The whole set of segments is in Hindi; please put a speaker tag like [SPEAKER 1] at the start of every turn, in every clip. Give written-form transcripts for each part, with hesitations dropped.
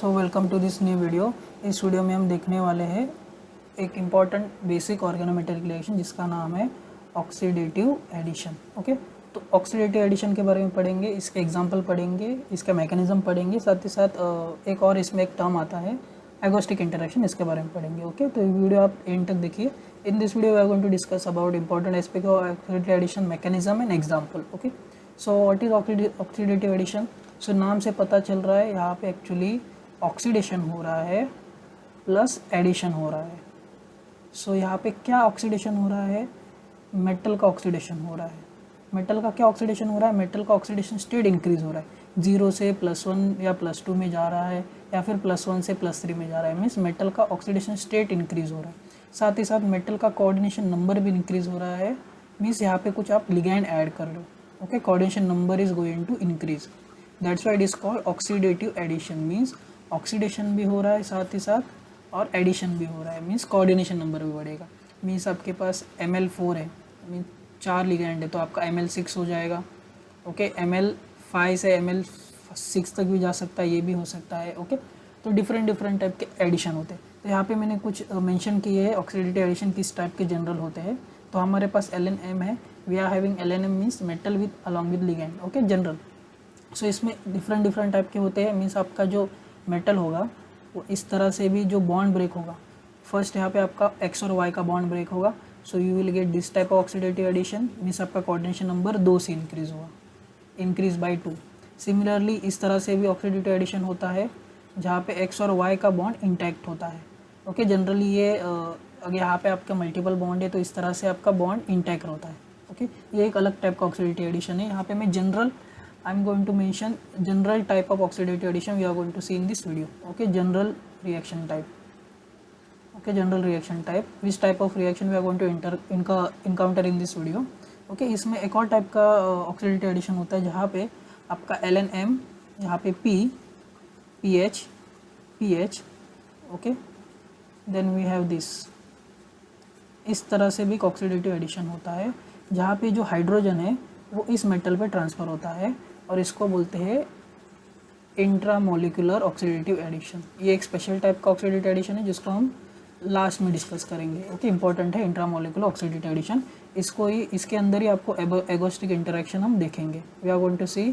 [SPEAKER 1] So welcome to this new video. इस वीडियो में हम देखने वाले हैं एक इम्पॉर्टेंट बेसिक ऑर्गेनोमेटेरिक रिएक्शन जिसका नाम है ऑक्सीडेटिव एडिशन। ओके, तो ऑक्सीडेटिव एडिशन के बारे में पढ़ेंगे, इसके एग्जांपल पढ़ेंगे, इसका मैकेनिज्म पढ़ेंगे, साथ ही साथ एक और इसमें एक टर्म आता है एगोस्टिक इंटरेक्शन, इसके बारे में पढ़ेंगे। ओके, तो ये वीडियो आप एंड तक देखिए। In this video we are going to discuss about important aspect of oxidative addition, mechanism and example. Okay, so what is oxidative addition? So नाम से पता चल रहा है यहाँ पे एक्चुअली ऑक्सीडेशन हो रहा है प्लस एडिशन हो रहा है। सो यहाँ पे क्या ऑक्सीडेशन हो रहा है? मेटल का ऑक्सीडेशन हो रहा है। मेटल का क्या ऑक्सीडेशन हो रहा है? मेटल का ऑक्सीडेशन स्टेट इंक्रीज हो रहा है, 0 से +1 या +2 में जा रहा है, या फिर +1 से +3 में जा रहा है। मीन्स मेटल का ऑक्सीडेशन स्टेट इंक्रीज हो रहा है। साथ ही साथ मेटल का कोऑर्डिनेशन नंबर भी इंक्रीज हो रहा है। मीन्स यहाँ पे कुछ आप लिगैंड ऐड कर लो। Okay, coordination number is going to increase, that's why it is called oxidative addition. Means oxidation भी हो रहा है साथ ही साथ और एडिशन भी हो रहा है, मीन्स कोऑर्डिनेशन नंबर भी बढ़ेगा। मीन्स आपके पास Ml4 है, मीन्स 4 लिगैंड है, तो आपका Ml6 हो जाएगा। ओके, Ml5 से Ml6 तक भी जा सकता है, ये भी हो सकता है। ओके, तो डिफरेंट टाइप के एडिशन होते हैं। तो यहाँ पे मैंने कुछ मेंशन किए हैं ऑक्सीडेटिव एडिशन किस टाइप के जनरल होते हैं। तो हमारे पास LNM है, we are having LNM means metal with along with ligand. Okay, general. So इसमें डिफरेंट टाइप के होते हैं। मीन्स आपका जो मेटल होगा वो इस तरह से भी जो बॉन्ड ब्रेक होगा, फर्स्ट यहाँ पे आपका X और Y का बॉन्ड ब्रेक होगा। So you will get this type of oxidative addition. Means आपका कोऑर्डिनेशन नंबर 2 से इंक्रीज होगा, इंक्रीज बाय 2। सिमिलरली इस तरह से भी ऑक्सीडेटिव एडिशन होता है जहाँ पे X और Y का बॉन्ड इंटैक्ट होता है। ओके, जनरली ये अगर यहाँ पे आपका मल्टीपल बॉन्ड है तो इस तरह से आपका बॉन्ड इंटैक्ट होता है। ओके, ये एक अलग टाइप का ऑक्सीडेटिव एडिशन है। यहाँ पे मैं general I'm going to mention general type of oxidative addition we are going to see in this video. Okay, general reaction type. Okay, general reaction type. Which type of reaction we are going to encounter in this video? Okay, इसमें एक और टाइप का ऑक्सीडेटिव एडिशन होता है जहाँ पे आपका LNM, यहाँ पे P, PH, okay, then we have this. इस तरह से भी ऑक्सीडेटिव एडिशन होता है जहाँ पे जो हाइड्रोजन है वो इस मेटल पे ट्रांसफ़र होता है और इसको बोलते हैं इंट्रामोलिकुलर ऑक्सीडेटिव एडिशन। ये एक स्पेशल टाइप का ऑक्सीडेटिव एडिशन है जिसको हम लास्ट में डिस्कस करेंगे। ओके, इंपॉर्टेंट है इंट्रामोलिकुलर ऑक्सीडेटिव एडिशन। इसके अंदर ही आपको एगोस्टिक इंटरेक्शन हम देखेंगे। We are going to see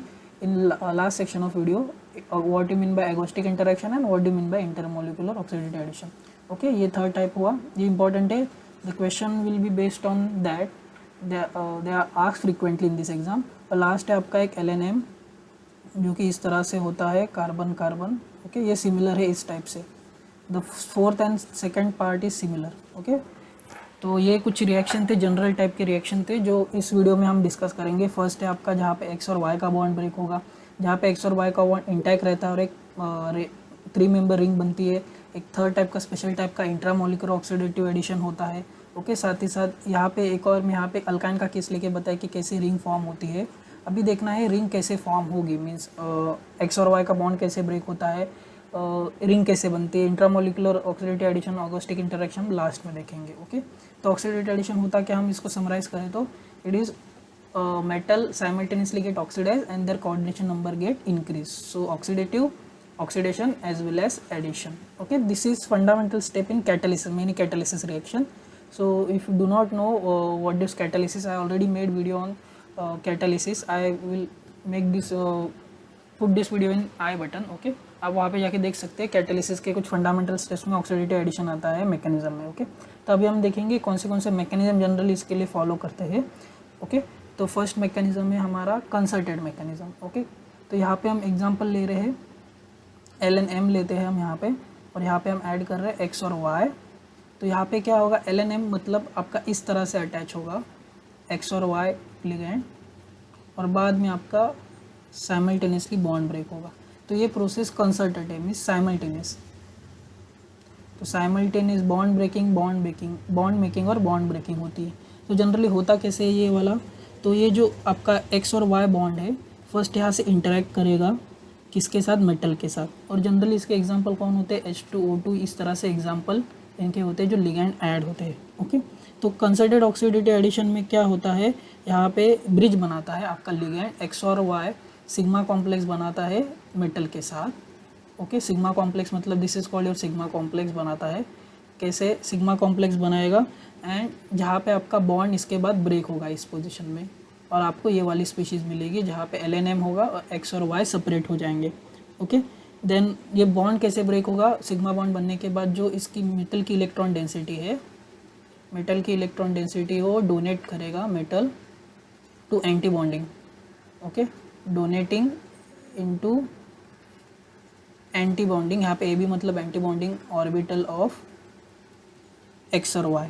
[SPEAKER 1] in last section of video what you mean by agostic interaction and what you mean by intermolecular oxidative addition. Okay, ये थर्ड टाइप हुआ, ये इंपॉर्टेंट है। The question will be based on that, they are asked frequently in this exam। और लास्ट है आपका एक LNM जो कि इस तरह से होता है, कार्बन कार्बन। ओके, ये सिमिलर है इस टाइप से। The fourth and second part is similar. Okay, तो ये कुछ रिएक्शन थे, जनरल टाइप के रिएक्शन थे जो इस वीडियो में हम डिस्कस करेंगे। फर्स्ट है आपका जहाँ पे X और Y का बॉन्ड ब्रेक होगा, जहाँ पे X और Y का बॉन्ड इंटैक्ट रहता है और एक 3 मेंबर रिंग बनती है। एक थर्ड टाइप का स्पेशल टाइप का इंट्रामोलिकुलर ऑक्सीडेटिव एडिशन होता है। ओके, साथ ही साथ यहाँ पे एक और मैं यहाँ पे अल्काइन का केस लेके बताया कि कैसे रिंग फॉर्म होती है। अभी देखना है रिंग कैसे फॉर्म होगी, मीन्स X और Y का बॉन्ड कैसे ब्रेक होता है, रिंग कैसे बनती है। Intramolecular oxidative addition, agostic interaction last में देखेंगे। ओके, तो ऑक्सीडेटिव एडिशन होता क्या, हम इसको समराइज करें तो it is metal simultaneously get oxidize and their coordination number get increase. So oxidative oxidation as well as addition. Okay, this is fundamental step in catalysis, many catalysis reaction. So if you do not know what is catalysis, I already made video on catalysis. I will make this put this video in I button. Okay, आप वहाँ पे जाके देख सकते हैं कैटालिसिस के कुछ फंडामेंटल स्टेप्स में ऑक्सीडेटिव एडिशन आता है मैकेनिज्म में। ओके, तो अभी हम देखेंगे कौन से मैकेनिज्म जनरली इसके लिए फॉलो करते हैं। ओके, तो फर्स्ट मैकेनिज्म है हमारा कंसर्टेड मैकेनिज्म। ओके, तो यहाँ पे हम एग्जांपल ले रहे हैं, LNM लेते हैं हम यहाँ पे, और यहाँ पे हम ऐड कर रहे हैं X और Y। तो यहाँ पे क्या होगा, LNM मतलब आपका इस तरह से अटैच होगा X और Y लिगैंड, और बाद में आपका साइमल्टेनियसली बॉन्ड ब्रेक होगा। तो ये प्रोसेस कंसर्टेड है, मीन्स साइमल्टेनियस। तो साइमल्टेनियस बॉन्ड मेकिंग और बॉन्ड ब्रेकिंग होती है। तो जनरली होता कैसे है ये वाला, तो ये जो आपका X और Y बॉन्ड है फर्स्ट यहाँ से इंटरेक्ट करेगा किसके साथ, मेटल के साथ। और जनरली इसके एग्जांपल कौन होते हैं, H2O2, इस तरह से एग्जांपल इनके होते हैं जो लिगैंड ऐड होते हैं। ओके, तो कंसर्टेड ऑक्सीडेटिव एडिशन में क्या होता है, यहाँ पे ब्रिज बनाता है आपका लिगैंड X और Y, सिग्मा कॉम्प्लेक्स बनाता है मेटल के साथ। ओके, सिग्मा कॉम्प्लेक्स मतलब this is called your sigma complex बनाता है। कैसे सिग्मा कॉम्प्लेक्स बनाएगा, एंड जहाँ पे आपका बॉन्ड इसके बाद ब्रेक होगा इस पोजीशन में, और आपको ये वाली स्पीशीज़ मिलेगी जहाँ पे LNM होगा और X और Y सेपरेट हो जाएंगे। ओके, देन ये बॉन्ड कैसे ब्रेक होगा, सिग्मा बॉन्ड बनने के बाद जो इसकी मेटल की इलेक्ट्रॉन डेंसिटी है, मेटल की इलेक्ट्रॉन डेंसिटी वो डोनेट करेगा metal to anti bonding. Okay, donating into anti bonding, यहाँ पे AB मतलब anti bonding orbital of X और Y।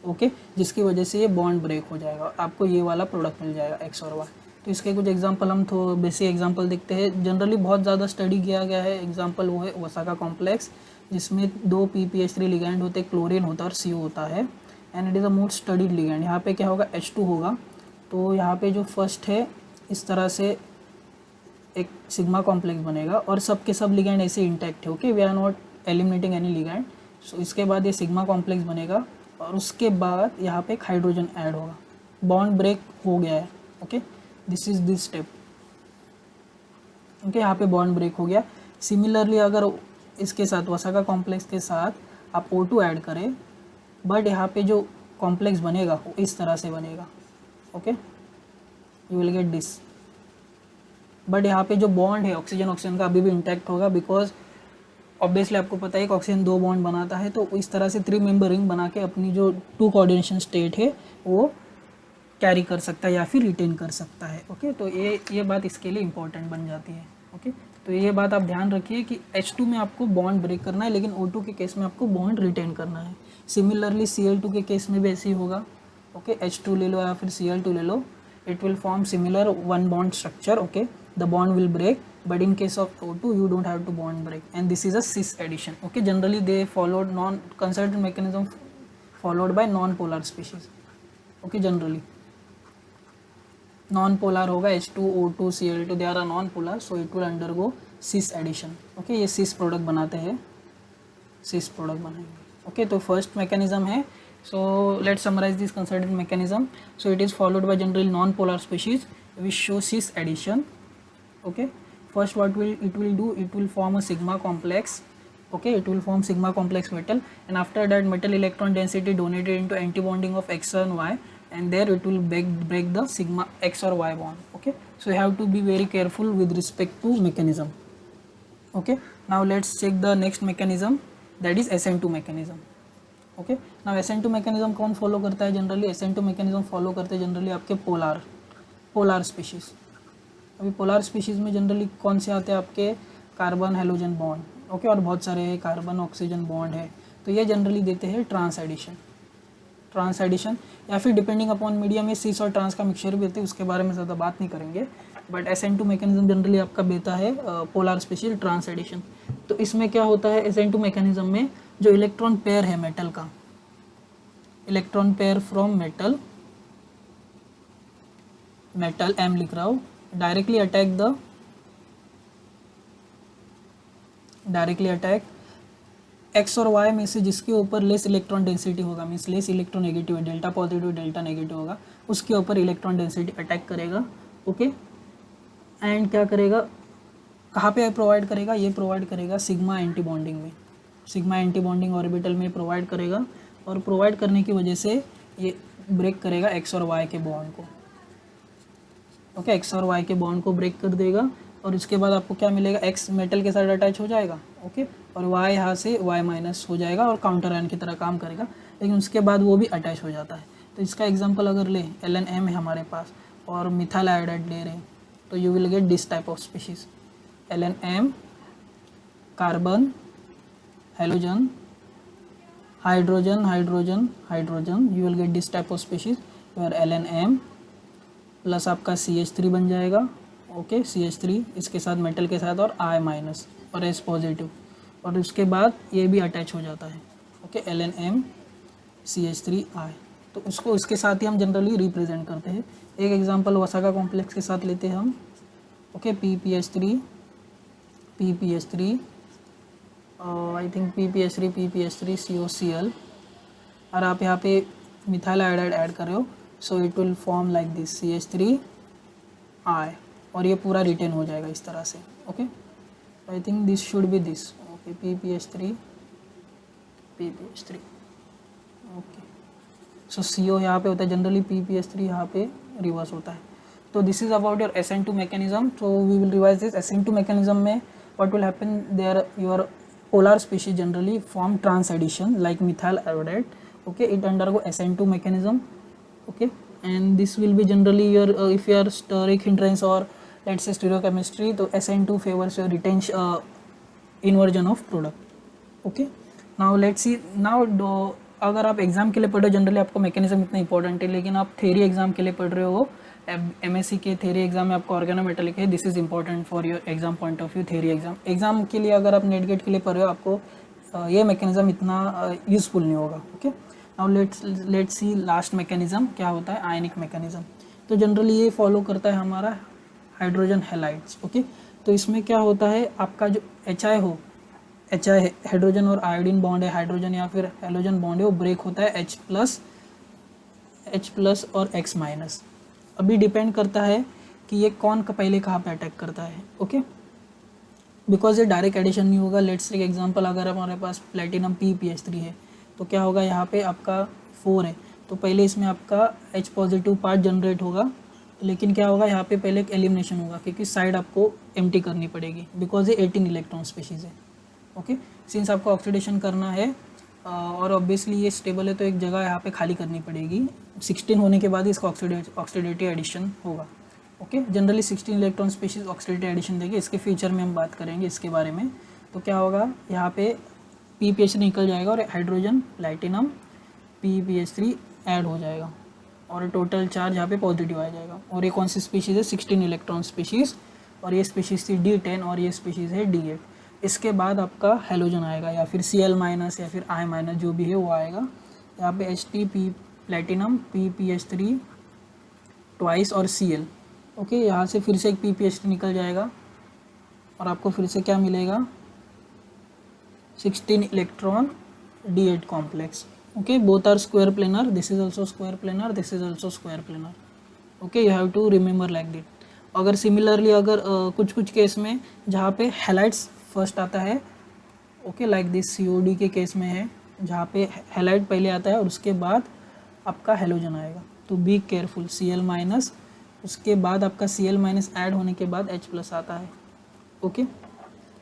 [SPEAKER 1] ओके, जिसकी वजह से ये बॉन्ड ब्रेक हो जाएगा, आपको ये वाला प्रोडक्ट मिल जाएगा X और Y। तो इसके कुछ एग्जांपल हम तो बेसिक एग्जांपल देखते हैं, जनरली बहुत ज़्यादा स्टडी किया गया है एग्जांपल, वो है ओसाका कॉम्प्लेक्स, जिसमें 2 PPH3 लिगैंड होते हैं, क्लोरीन होता है और CO होता है, and it is a most studied ligand. यहाँ पे क्या होगा, H2 होगा, तो यहाँ पे जो फर्स्ट है इस तरह से एक सिग्मा कॉम्प्लेक्स बनेगा और सब के सब लिगैंड ऐसे इंटैक्ट है। Okay, we are not eliminating any ligand. So इसके बाद ये सिग्मा कॉम्प्लेक्स बनेगा और उसके बाद यहाँ पे एक हाइड्रोजन ऐड होगा, बॉन्ड ब्रेक हो गया है। Okay, this is this step. Okay, यहाँ पे बॉन्ड ब्रेक हो गया। सिमिलरली अगर इसके साथ ओसाका कॉम्प्लेक्स के साथ आप O2 ऐड करें, बट यहाँ पे जो कॉम्प्लेक्स बनेगा वो इस तरह से बनेगा। Okay, you will get this, but यहाँ पे जो बॉन्ड है ऑक्सीजन ऑक्सीजन का अभी भी इंटैक्ट होगा, बिकॉज ऑब्वियसली आपको पता है कि ऑक्सीजन 2 बॉन्ड बनाता है, तो इस तरह से 3 मेंबर रिंग बना के अपनी जो 2 कोऑर्डिनेशन स्टेट है वो कैरी कर सकता है या फिर रिटेन कर सकता है। ओके, तो ये बात इसके लिए इंपॉर्टेंट बन जाती है। ओके, तो ये बात आप ध्यान रखिए कि H2 में आपको बॉन्ड ब्रेक करना है, लेकिन O2 के केस में आपको बॉन्ड रिटेन करना है। सिमिलरली Cl2 के केस में भी ऐसे ही होगा। ओके, H2 ले लो या फिर Cl2 ले लो, it will form similar 1 bond structure. Okay, the bond will break, but in case of O2 you don't have to bond break, and this is a cis addition. Okay, generally they followed non-concerted mechanism followed by non-polar species. Okay, generally non-polar होगा, H2 O2 Cl2 they are a non-polar, so it will undergo cis addition. Okay, ये cis product बनाते हैं, cis product बनाएंगे। Okay, तो first mechanism है, so let's summarize this concerted mechanism. So it is followed by generally non-polar species which show cis addition. Okay, first what it will do, it will form a sigma complex. Okay, it will form sigma complex metal, and after that metal electron density donated into antibonding of X and Y, and there it will break the sigma X or Y bond. Okay, so you have to be very careful with respect to mechanism. Okay, now let's check the next mechanism, that is SN2 mechanism. Okay, now SN2 mechanism कौन फॉलो करता है जनरली, SN2 mechanism फॉलो करते हैं जनरली आपके पोलार स्पीशीज़। अभी पोलार स्पीशीज़ में जनरली कौन से आते हैं आपके, कार्बन हेलोजन बॉन्ड। ओके, और बहुत सारे कार्बन ऑक्सीजन बॉन्ड है, तो ये जनरली देते हैं ट्रांस एडिशन, या फिर डिपेंडिंग अपॉन मीडियम में सिस और ट्रांस का मिक्सचर भी देते हैं, उसके बारे में ज़्यादा बात नहीं करेंगे। बट SN2 मैकेनिज्म जनरली आपका देता है पोलार स्पीशीज ट्रांस एडिशन। तो इसमें क्या होता है, SN2 मैकेनिज्म में जो इलेक्ट्रॉन पेयर है मेटल का, electron pair from metal M लिख रहा हूँ, डायरेक्टली अटैक X और Y में से जिसके ऊपर लेस इलेक्ट्रॉन डेंसिटी होगा, means less electronegative, delta positive delta negative होगा, उसके ऊपर इलेक्ट्रॉन डेंसिटी अटैक करेगा। ओके, एंड क्या करेगा, कहाँ पे प्रोवाइड करेगा, ये प्रोवाइड करेगा सिग्मा एंटी बॉन्डिंग में, सिग्मा एंटी बॉन्डिंग ऑर्बिटल में प्रोवाइड करेगा, और प्रोवाइड करने की वजह से ये ब्रेक करेगा X और Y के बॉन्ड को। ओके, X और Y के बॉन्ड को ब्रेक कर देगा, और इसके बाद आपको क्या मिलेगा, X मेटल के साथ अटैच हो जाएगा। ओके, और Y यहाँ से Y माइनस हो जाएगा और काउंटर आयन की तरह काम करेगा, लेकिन उसके बाद वो भी अटैच हो जाता है। तो इसका एग्जांपल अगर ले, LNM है हमारे पास और मिथाइल आयोडाइड ले रहे हैं, तो you will get this type of species, LNM carbon halogen hydrogen hydrogen hydrogen, you will get this type of species where LNM plus आपका CH3 बन जाएगा। ओके, CH3 इसके साथ मेटल के साथ और I माइनस और S पॉजिटिव, और उसके बाद ये भी अटैच हो जाता है। ओके, LNM CH3I, तो उसको इसके साथ ही हम जनरली रिप्रेजेंट करते हैं। एक एग्जांपल ओसाका कॉम्प्लेक्स के साथ लेते हैं हम। Okay, PPH3 I think PPH3 COCl, और आप यहाँ पे मिथाइल आयोडाइड ऐड कर रहे हो, so it will form like this CH3I, और ये पूरा रिटेन हो जाएगा इस तरह से। Okay, I think this should be this, okay, PPH3 okay. So CO यहाँ पे होता है जनरली, PPH3 यहाँ पे रिवर्स होता है। तो this is about your SN2 mechanism. So we will revise this. SN2 mechanism में what will happen, there your polar species generally form trans addition like methyl iodide, okay, it undergo SN2 mechanism, okay, and this will be generally your if you are steric hindrance or let's say stereochemistry, तो SN2 favors your retention inversion of product, okay। now let's see now अगर आप एग्जाम के लिए पढ़ रहे हो जनरली आपको मैकेनिज्म इतना इंपॉर्टेंट है, लेकिन आप थ्योरी एग्जाम के लिए पढ़ रहे हो, MSc के थ्योरी एग्जाम में आपको ऑर्गेनोमेटेलिक है, this is important for your exam point of view. Theory exam के लिए अगर आप नेट गेट के लिए पढ़ रहे हो आपको ये मैकेनिज्म इतना यूजफुल नहीं होगा, okay. Now let's see last mechanism क्या होता है, आयनिक मैकेनिज्म। तो जनरली ये फॉलो करता है हमारा हाइड्रोजन हैलाइड्स, ओके। तो इसमें क्या होता है, आपका जो HI हो, HI हाइड्रोजन और आयोडीन बॉन्ड है, हाइड्रोजन या फिर हैलोजन बॉन्ड है, वो ब्रेक होता है H प्लस और X माइनस। अभी डिपेंड करता है कि ये कौन का पहले कहाँ पे अटैक करता है, ओके, बिकॉज ये डायरेक्ट एडिशन नहीं होगा। लेट्स टेक एग्जांपल, अगर हमारे पास प्लेटिनम PPH3 है तो क्या होगा, यहाँ पे आपका 4 है तो पहले इसमें आपका H पॉजिटिव पार्ट जनरेट होगा, लेकिन क्या होगा यहाँ पे पहले एक एलिमिनेशन होगा क्योंकि साइड आपको एम्प्टी करनी पड़ेगी बिकॉज ये 18 इलेक्ट्रॉन स्पीशीज़ है, ओके। सिंस आपको ऑक्सीडेशन करना है और ऑब्वियसली ये स्टेबल है तो एक जगह यहाँ पे खाली करनी पड़ेगी। 16 होने के बाद ही इसका ऑक्सीडेटिव एडिशन होगा, okay. Generally 16 electron species oxidative addition देगी, इसके फ्यूचर में हम बात करेंगे इसके बारे में। तो क्या होगा, यहाँ पे PPH3 निकल जाएगा और हाइड्रोजन प्लैटिनम PPH3 ऐड हो जाएगा और टोटल चार्ज यहाँ पे पॉजिटिव आ जाएगा। और ये कौन सी स्पीशीज़ है, 16 इलेक्ट्रॉन स्पीशीज़, और ये स्पीशीज़ थी D10 और ये स्पीशीज़ है D8। इसके बाद आपका हेलोजन आएगा या फिर Cl माइनस या फिर I माइनस जो भी है वो आएगा। यहाँ पे HT प्लैटिनम PPH3 ट्वाइस और Cl, ओके। यहाँ से फिर से एक PPH3 निकल जाएगा और आपको फिर से क्या मिलेगा, 16 electron D8 complex, okay. Both are square planar, this is also square planar, this is also square planar, okay. You have to remember like that. अगर सिमिलरली अगर कुछ केस में जहाँ पे हैलाइड्स फर्स्ट आता है, ओके, लाइक दिस COD के केस में है जहाँ पे हैलाइड पहले आता है और उसके बाद आपका हेलोजन आएगा, तो बी केयरफुल। Cl माइनस, उसके बाद आपका Cl माइनस ऐड होने के बाद H प्लस आता है, ओके।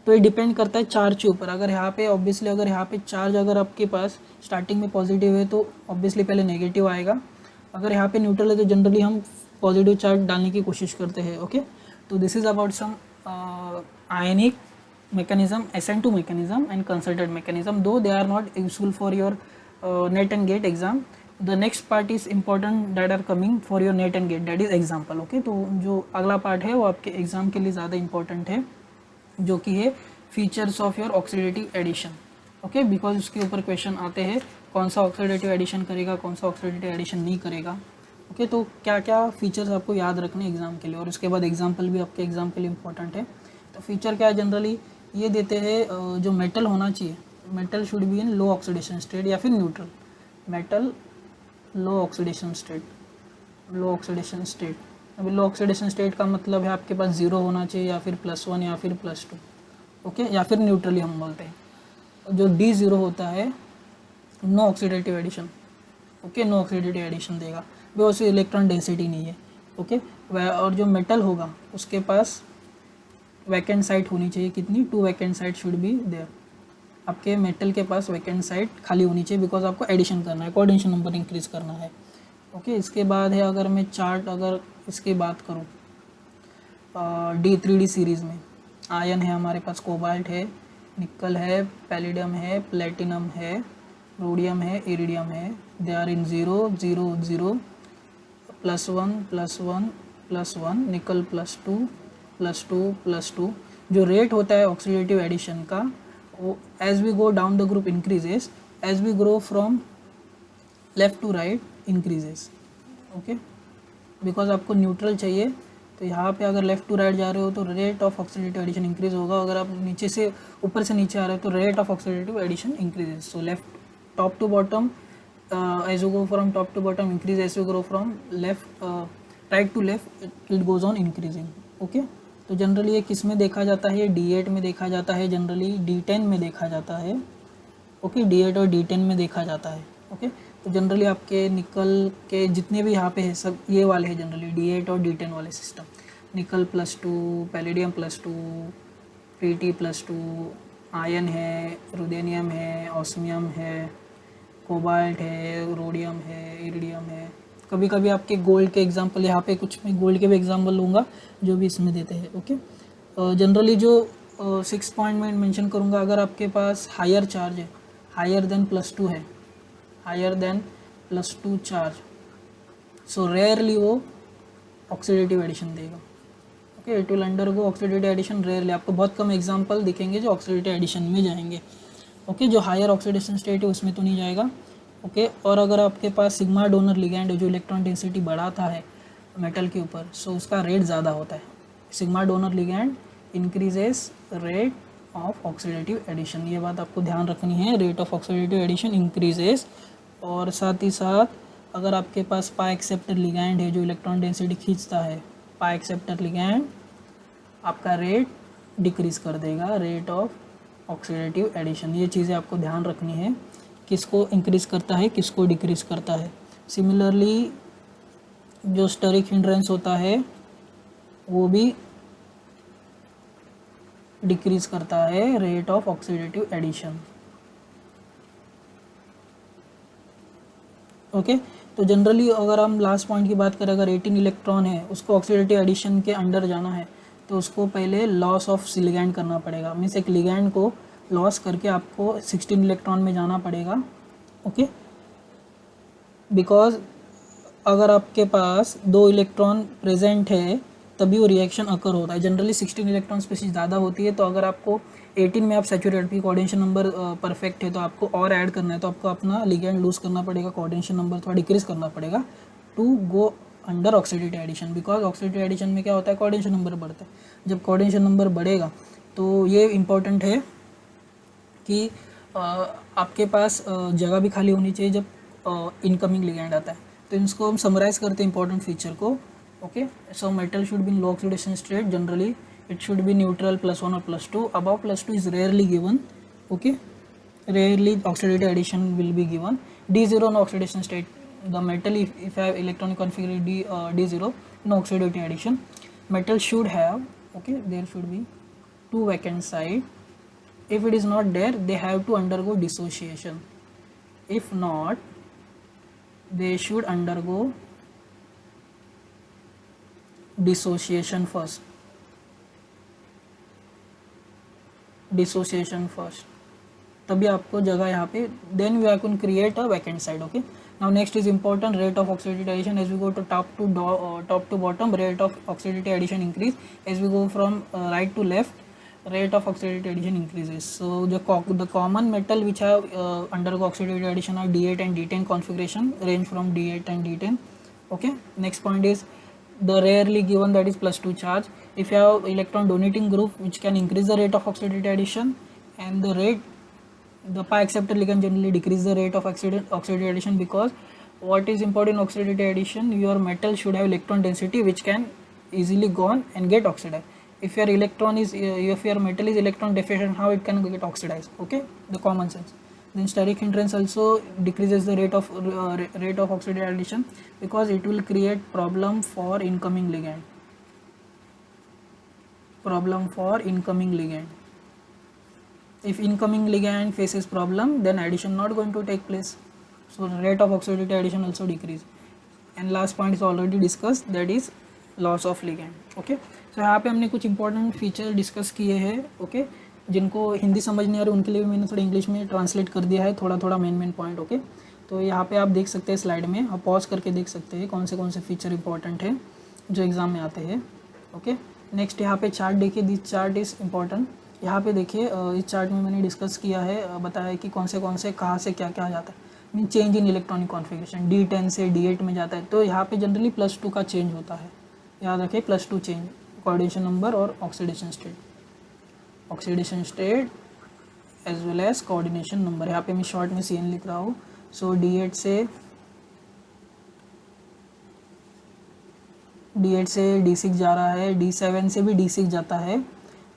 [SPEAKER 1] तो ये डिपेंड करता है चार्ज के ऊपर। अगर यहाँ पे ऑब्वियसली अगर यहाँ पे चार्ज अगर आपके पास स्टार्टिंग में पॉजिटिव है तो ऑब्वियसली पहले नेगेटिव आएगा। अगर यहाँ पे न्यूट्रल है तो जनरली हम पॉजिटिव चार्ज डालने की कोशिश करते हैं, ओके। तो this is about some ionic mechanism, SN2 mechanism and concerted mechanism, though they are not useful for your net and gate exam. The next part is important that are coming for your net and gate, that is example, okay। तो जो अगला पार्ट है वो आपके एग्जाम के लिए ज़्यादा इंपॉर्टेंट है, जो कि है features of your oxidative addition, okay. Because उसके ऊपर क्वेश्चन आते हैं कौन सा ऑक्सीडेटिव एडिशन करेगा, कौन सा ऑक्सीडेटिव एडिशन नहीं करेगा, ओके। तो क्या क्या फीचर्स आपको याद रखने एग्जाम के लिए, और उसके बाद एग्जाम्पल भी आपके एग्जाम के लिए इंपॉर्टेंट है। तो फीचर क्या है, जनरली ये देते हैं जो मेटल होना चाहिए, metal should be in low oxidation state या फिर न्यूट्रल। मेटल लो ऑक्सीडेशन स्टेट, लो ऑक्सीडेशन स्टेट। अभी लो ऑक्सीडेशन स्टेट का मतलब है आपके पास 0 होना चाहिए या फिर +1 या फिर +2, ओके, या फिर न्यूट्रली हम बोलते हैं। जो D0 होता है no oxidative addition, okay, no oxidative addition देगा, वो उससे इलेक्ट्रॉन डेंसिटी नहीं है, ओके। और जो मेटल होगा उसके पास वैकेंट साइट होनी चाहिए, कितनी, 2 vacant site should be there. आपके मेटल के पास वैकेंट साइट खाली होनी चाहिए बिकॉज आपको एडिशन करना है, कोऑर्डिनेशन नंबर इंक्रीज करना है, ओके। इसके बाद है अगर मैं चार्ट अगर इसकी बात करूँ D3D सीरीज़ में आयन है हमारे पास, कोबाल्ट है, निकल है, पैलिडियम है, प्लेटिनम है, रोडियम है, इरिडियम है। दे आर इन 0 0 0 +1 +1 +1, निकल +2 +2 +2। जो रेट होता है ऑक्सीडेटिव एडिशन का वो as we go down the group increases, as we grow from left to right increases, okay. Because आपको न्यूट्रल चाहिए तो यहाँ पे अगर लेफ्ट टू राइट जा रहे हो तो rate of oxidative addition increase होगा, अगर आप नीचे से ऊपर से नीचे आ रहे हो तो rate of oxidative addition increases. So left top to bottom as you go from top to bottom increase, as you grow from left right to left it goes on increasing, okay. तो जनरली ये किस में देखा जाता है, D8 में देखा जाता है, जनरली D10 में देखा जाता है। ओके, D8 और D10 में देखा जाता है। ओके, तो जनरली आपके निकल के जितने भी यहाँ पे है सब ये वाले हैं, जनरली D8 और D10 वाले सिस्टम। निकल +2, पैलेडियम +2, Pt +2, आयन है, रुदेनियम है, ऑस्मियम है, कोबाल्ट है, रोडियम है, इरिडियम है। कभी कभी आपके गोल्ड के एग्जांपल यहाँ पे कुछ मैं गोल्ड के भी एग्जांपल लूँगा जो भी इसमें देते हैं। ओके, जनरली जो 6 पॉइंट में मेंशन करूँगा, अगर आपके पास हायर चार्ज है, हायर देन +2 है, higher than +2 charge, so rarely वो ऑक्सीडेटिव एडिशन देगा। Okay, it will undergo oxidative addition rarely. आपको बहुत कम एग्जांपल दिखेंगे जो ऑक्सीडेटिव एडिशन में जाएंगे। ओके, जो हायर ऑक्सीडेशन स्टेट है उसमें तो नहीं जाएगा। ओके, और अगर आपके पास सिग्मा डोनर लिगैंड है जो इलेक्ट्रॉन डेंसिटी बढ़ाता है मेटल के ऊपर, सो उसका रेट ज़्यादा होता है। Sigma donor ligand increases rate of oxidative addition, ये बात आपको ध्यान रखनी है, rate of oxidative addition increases. और साथ ही साथ अगर आपके पास पाई एक्सेप्टर लिगैंड है जो इलेक्ट्रॉन डेंसिटी खींचता है, पाई एक्सेप्टर लिगैंड आपका रेट डिक्रीज़ कर देगा, रेट ऑफ ऑक्सीडेटिव एडिशन। ये चीज़ें आपको ध्यान रखनी है, किसको इंक्रीज़ करता है, किसको डिक्रीज़ करता है। सिमिलरली जो स्टेरिक हिंड्रेंस होता है वो भी डिक्रीज़ करता है rate of oxidative addition. Okay, तो जनरली अगर हम लास्ट पॉइंट की बात करें, अगर 18 इलेक्ट्रॉन है उसको ऑक्सीडेटिव एडिशन के अंडर जाना है तो उसको पहले लॉस ऑफ लिगैंड करना पड़ेगा। मीन्स एक लिगैंड को लॉस करके आपको 16 इलेक्ट्रॉन में जाना पड़ेगा। ओके, बिकॉज अगर आपके पास 2 इलेक्ट्रॉन प्रेजेंट है तभी वो रिएक्शन अकर होता है। जनरली 16 इलेक्ट्रॉन स्पीशीज ज़्यादा होती है, तो अगर आपको 18 में आप सैचुरेटेड की कोऑर्डिनेशन नंबर परफेक्ट है तो आपको और ऐड करना है, तो आपको अपना लिगैंड लूज करना पड़ेगा, कोऑर्डिनेशन नंबर थोड़ा डिक्रीज करना पड़ेगा to go under oxidative addition. Because oxidative addition में क्या होता है, कोऑर्डिनेशन नंबर बढ़ता है। जब कोऑर्डिनेशन नंबर बढ़ेगा तो ये इंपॉर्टेंट है कि आपके पास जगह भी खाली होनी चाहिए जब इनकमिंग लिगैंड आता है। तो इसको हम समराइज करते हैं इंपॉर्टेंट फीचर को। Okay, so metal should be in low oxidation state, generally it should be neutral +1 or +2. Above +2 is rarely given. Okay, rarely oxidative addition will be given. D0 no oxidation state, the metal if I have electronic configuration D0 no oxidative addition. Metal should have, okay, there should be 2 vacant side. If it is not there, they have to undergo dissociation. If not, they should undergo dissociation first. Dissociation first, तभी आपको जगह यहाँ पे, then we can create a vacant side. Okay, now next is important rate of oxidative addition as we go to top to bottom, rate of oxidative addition increase as we go from right to left, rate of oxidative addition increases. So the common metal which have undergo oxidative addition are D8 and D10 configuration, range from D8 and D10. Okay, next point is the rarely given, that is +2 charge. If you have electron donating group which can increase the rate of oxidative addition, and the pi acceptor ligand generally decrease the rate of oxidative addition, because what is important in oxidative addition, your metal should have electron density which can easily go on and get oxidized. If your metal is electron deficient, how it can get oxidized? Okay, the common sense. Then steric hindrance also decreases the rate of oxidative addition, because it will create problem for incoming ligand. If incoming ligand faces problem, then addition not going to take place, so rate of oxidative addition also decrease. And last point is already discussed, that is loss of ligand. Okay, so यहाँ पे हमने कुछ important feature discuss किए हैं। okay, जिनको हिंदी समझ नहीं आ रही उनके लिए मैंने थोड़ा इंग्लिश में ट्रांसलेट कर दिया है, थोड़ा मेन पॉइंट। ओके, तो यहाँ पे आप देख सकते हैं स्लाइड में, आप पॉज करके देख सकते हैं कौन से फीचर इंपॉर्टेंट है जो एग्ज़ाम में आते हैं। ओके, नेक्स्ट यहाँ पे चार्ट देखिए, दिस चार्ट इज़ इम्पॉर्टेंट। यहाँ पे देखिए, इस चार्ट में मैंने डिस्कस किया है, बताया कि कौन से कहाँ से क्या जाता है। Mean change in electronic configuration, D10 से D8 में जाता है, तो यहाँ पे जनरली +2 का चेंज होता है। याद रखिए, +2 चेंज, कोऑर्डिनेशन नंबर और oxidation state as well as coordination number. यहाँ पे मैं शॉर्ट में CN लिख रहा हूँ। सो D8 से D8 से D6 जा रहा है, D7 से भी D6 जाता है,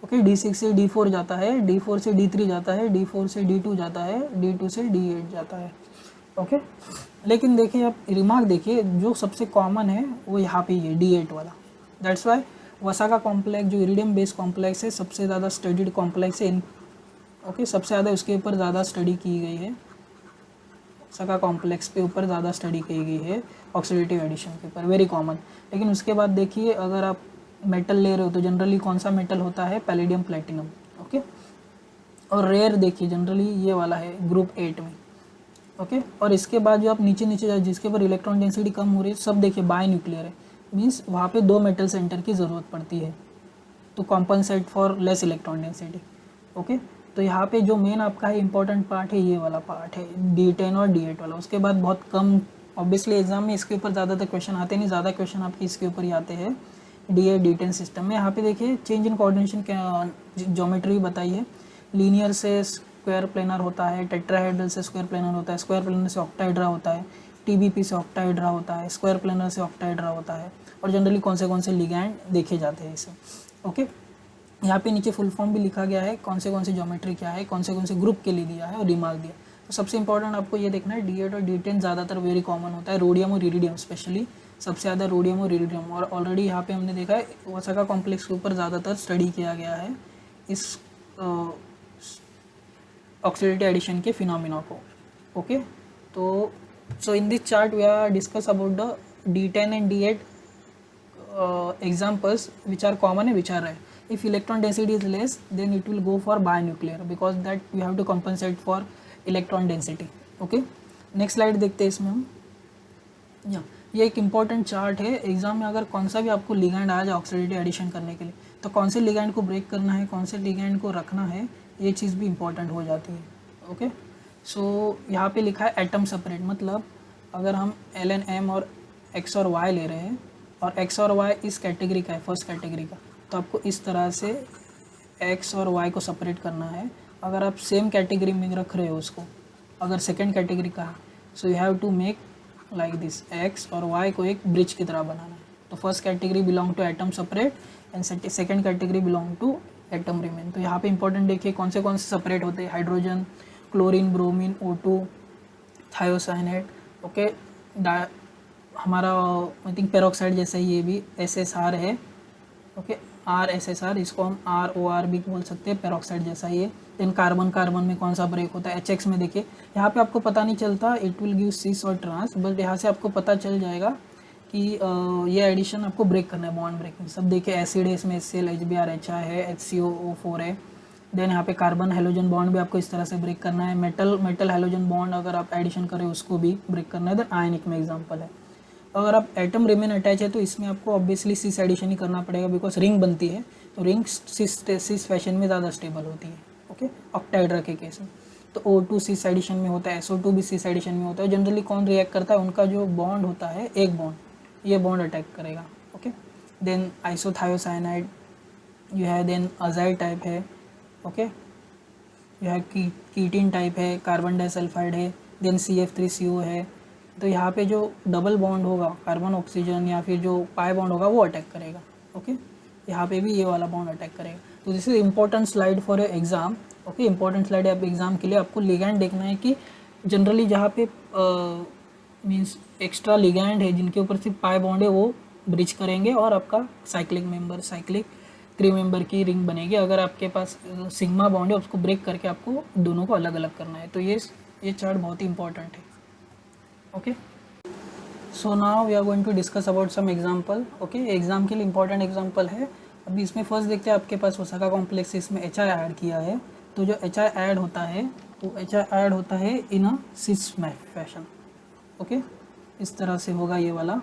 [SPEAKER 1] ओके, D6 से D4 जाता है, D4 से D3 जाता है, D4 से D2 जाता है, D2 से D8 जाता है, ओके। लेकिन देखिए आप रिमार्क देखिए, जो सबसे कॉमन है वो यहाँ पे ये D8 वाला, दैट्स वाई वसाका कॉम्प्लेक्स जो इरिडियम बेस्ड कॉम्प्लेक्स है सबसे ज़्यादा स्टडीड कॉम्प्लेक्स है, ओके, सबसे ज़्यादा उसके ऊपर ज़्यादा स्टडी की गई है, वसाका कॉम्प्लेक्स पे ऊपर ज़्यादा स्टडी की गई है ऑक्सीडेटिव एडिशन के ऊपर, वेरी कॉमन। लेकिन उसके बाद देखिए अगर आप मेटल ले रहे हो तो जनरली कौन सा मेटल होता है, पैलेडियम प्लेटिनम, ओके। और रेयर देखिए जनरली ये वाला है ग्रुप 8 में, ओके। और इसके बाद जो आप नीचे नीचे जिसके ऊपर इलेक्ट्रॉन डेंसिटी कम हो रही है सब देखिए बाय न्यूक्लियर है, मीन्स वहाँ पे 2 मेटल सेंटर की ज़रूरत पड़ती है तो compensate for less electron density, okay. तो यहाँ पे जो मेन आपका है इंपॉर्टेंट पार्ट है ये वाला पार्ट है D10 और D8 वाला। उसके बाद बहुत कम, ऑब्वियसली एग्जाम में इसके ऊपर ज़्यादातर क्वेश्चन आते नहीं, ज़्यादा क्वेश्चन आपके इसके ऊपर ही आते हैं D8 D10 सिस्टम में। यहाँ पे देखिए चेंज इन कोऑर्डिनेशन क्या ज्योमेट्री बताई है, लीनियर से स्क्वायर प्लेनर होता है, टेट्राहेड्रल से स्क्वायर प्लेनर होता है, स्क्वायर प्लेनर से ऑक्टाहेड्रा होता है, TBP से ऑक्टाहेड्रा होता है, स्क्वायर प्लेनर से ऑक्टाहेड्रा होता है, और जनरली कौन से लिगैंड देखे जाते हैं इसे, ओके। यहाँ पे नीचे फुल फॉर्म भी लिखा गया है, कौन से ज्योमेट्री क्या है, कौन से ग्रुप के लिए दिया है और रिमार्क दिया। तो सबसे इंपॉर्टेंट आपको ये देखना है D8 और D10 ज़्यादातर वेरी कॉमन होता है, रोडियम और इरिडियम स्पेशली सबसे ज़्यादा रोडियम और इरिडियम। और ऑलरेडी यहाँ पे हमने देखा है वसाका कॉम्प्लेक्स के ऊपर ज़्यादातर स्टडी किया गया है इस ऑक्सीडेटिव एडिशन के फिनोमिना को, ओके। तो so in this chart we are discuss about the D10 and D8 examples which are common and which are rare. If electron density is less, then it will go for binuclear because that we have to compensate for electron density. Okay. Next slide देखते हैं इसमें हम। ये एक इम्पॉर्टेंट चार्ट है, एग्जाम में अगर कौन सा भी आपको लिगैंड आ जाए ऑक्सीडेटिव एडिशन करने के लिए तो कौन से लिगैंड को ब्रेक करना है, कौन से लिगैंड को रखना है, ये चीज़ भी इम्पॉर्टेंट हो जाती है, ओके। सो यहाँ पे लिखा है एटम सेपरेट, मतलब अगर हम LN M और X और Y ले रहे हैं और X और Y इस कैटेगरी का है, फर्स्ट कैटेगरी का, तो आपको इस तरह से X और Y को सेपरेट करना है। अगर आप सेम कैटेगरी में रख रहे हो उसको, अगर सेकंड कैटेगरी का है, so you have to make like this, X और Y को एक ब्रिज की तरह बनाना है। तो first category belong to atom separate and second category belong to atom remain. तो यहाँ पे इंपॉर्टेंट देखिए कौन से सेपरेट होते हैं, hydrogen, chlorine, bromine, O2, thiocyanate, okay. हमारा आई थिंक पेरोक्साइड जैसा ये भी SSR है, ओके, RSSR, इसको हम ROR भी बोल सकते हैं, पेरोक्साइड जैसा ये। देन कार्बन में कौन सा ब्रेक होता है, HX में देखिए यहाँ पे आपको पता नहीं चलता, इट विल गिव सिस और ट्रांस, बट यहाँ से आपको पता चल जाएगा कि ये एडिशन आपको ब्रेक करना है, बॉन्ड ब्रेकिंग। सब देखिए एसिड है इसमें, HCl, HBr, HI है, HCOO4 है। देन यहाँ पे कार्बन हेलोजन बॉन्ड भी आपको इस तरह से ब्रेक करना है। मेटल हेलोजन बॉन्ड अगर आप एडिशन करें उसको भी ब्रेक करना है। देन आयनिक में एग्जाम्पल है। अगर आप एटम रिमेन अटैच है तो इसमें आपको ऑब्वियसली सिस एडिशन ही करना पड़ेगा, बिकॉज रिंग बनती है तो रिंग सिस फैशन में ज़्यादा स्टेबल होती है, ओके, ऑक्टाहेड्रा के केस में। तो O2 सिस एडिशन में होता है, SO2 भी सिस एडिशन में होता है। जनरली कौन रिएक्ट करता है, उनका जो बॉन्ड होता है एक बॉन्ड, ये बॉन्ड अटैक करेगा, ओके। देन आइसोथायोसाइनाइड यू है, देन अजाइड टाइप है, ओके, यू है कीटीन टाइप है, कार्बन डाइसल्फाइड है, देन CF3CO है। तो यहाँ पे जो डबल बॉन्ड होगा कार्बन ऑक्सीजन या फिर जो पाई बॉन्ड होगा वो अटैक करेगा, ओके। यहाँ पे भी ये वाला बॉन्ड अटैक करेगा। तो this is important slide for exam, okay. Important slide है आप एग्जाम के लिए, आपको लिगैंड देखना है कि जनरली जहाँ पे मीन्स एक्स्ट्रा लिगैंड है जिनके ऊपर सिर्फ पाई बॉन्ड है वो ब्रिज करेंगे और आपका साइक्लिक 3 मेंबर की रिंग बनेगी। अगर आपके पास सिग्मा बॉन्ड है उसको ब्रेक करके आपको दोनों को अलग अलग करना है। तो ये चार्ट बहुत ही इंपॉर्टेंट है, okay. So now we are going to discuss about some example, okay. Exam के लिए इंपॉर्टेंट एग्जांपल है। अभी इसमें फर्स्ट देखते हैं, आपके पास वसाका कॉम्प्लेक्स इसमें HI ऐड किया है। तो जो HI ऐड होता है तो HI ऐड होता है इन अ सिस फैशन, ओके, इस तरह से होगा ये वाला।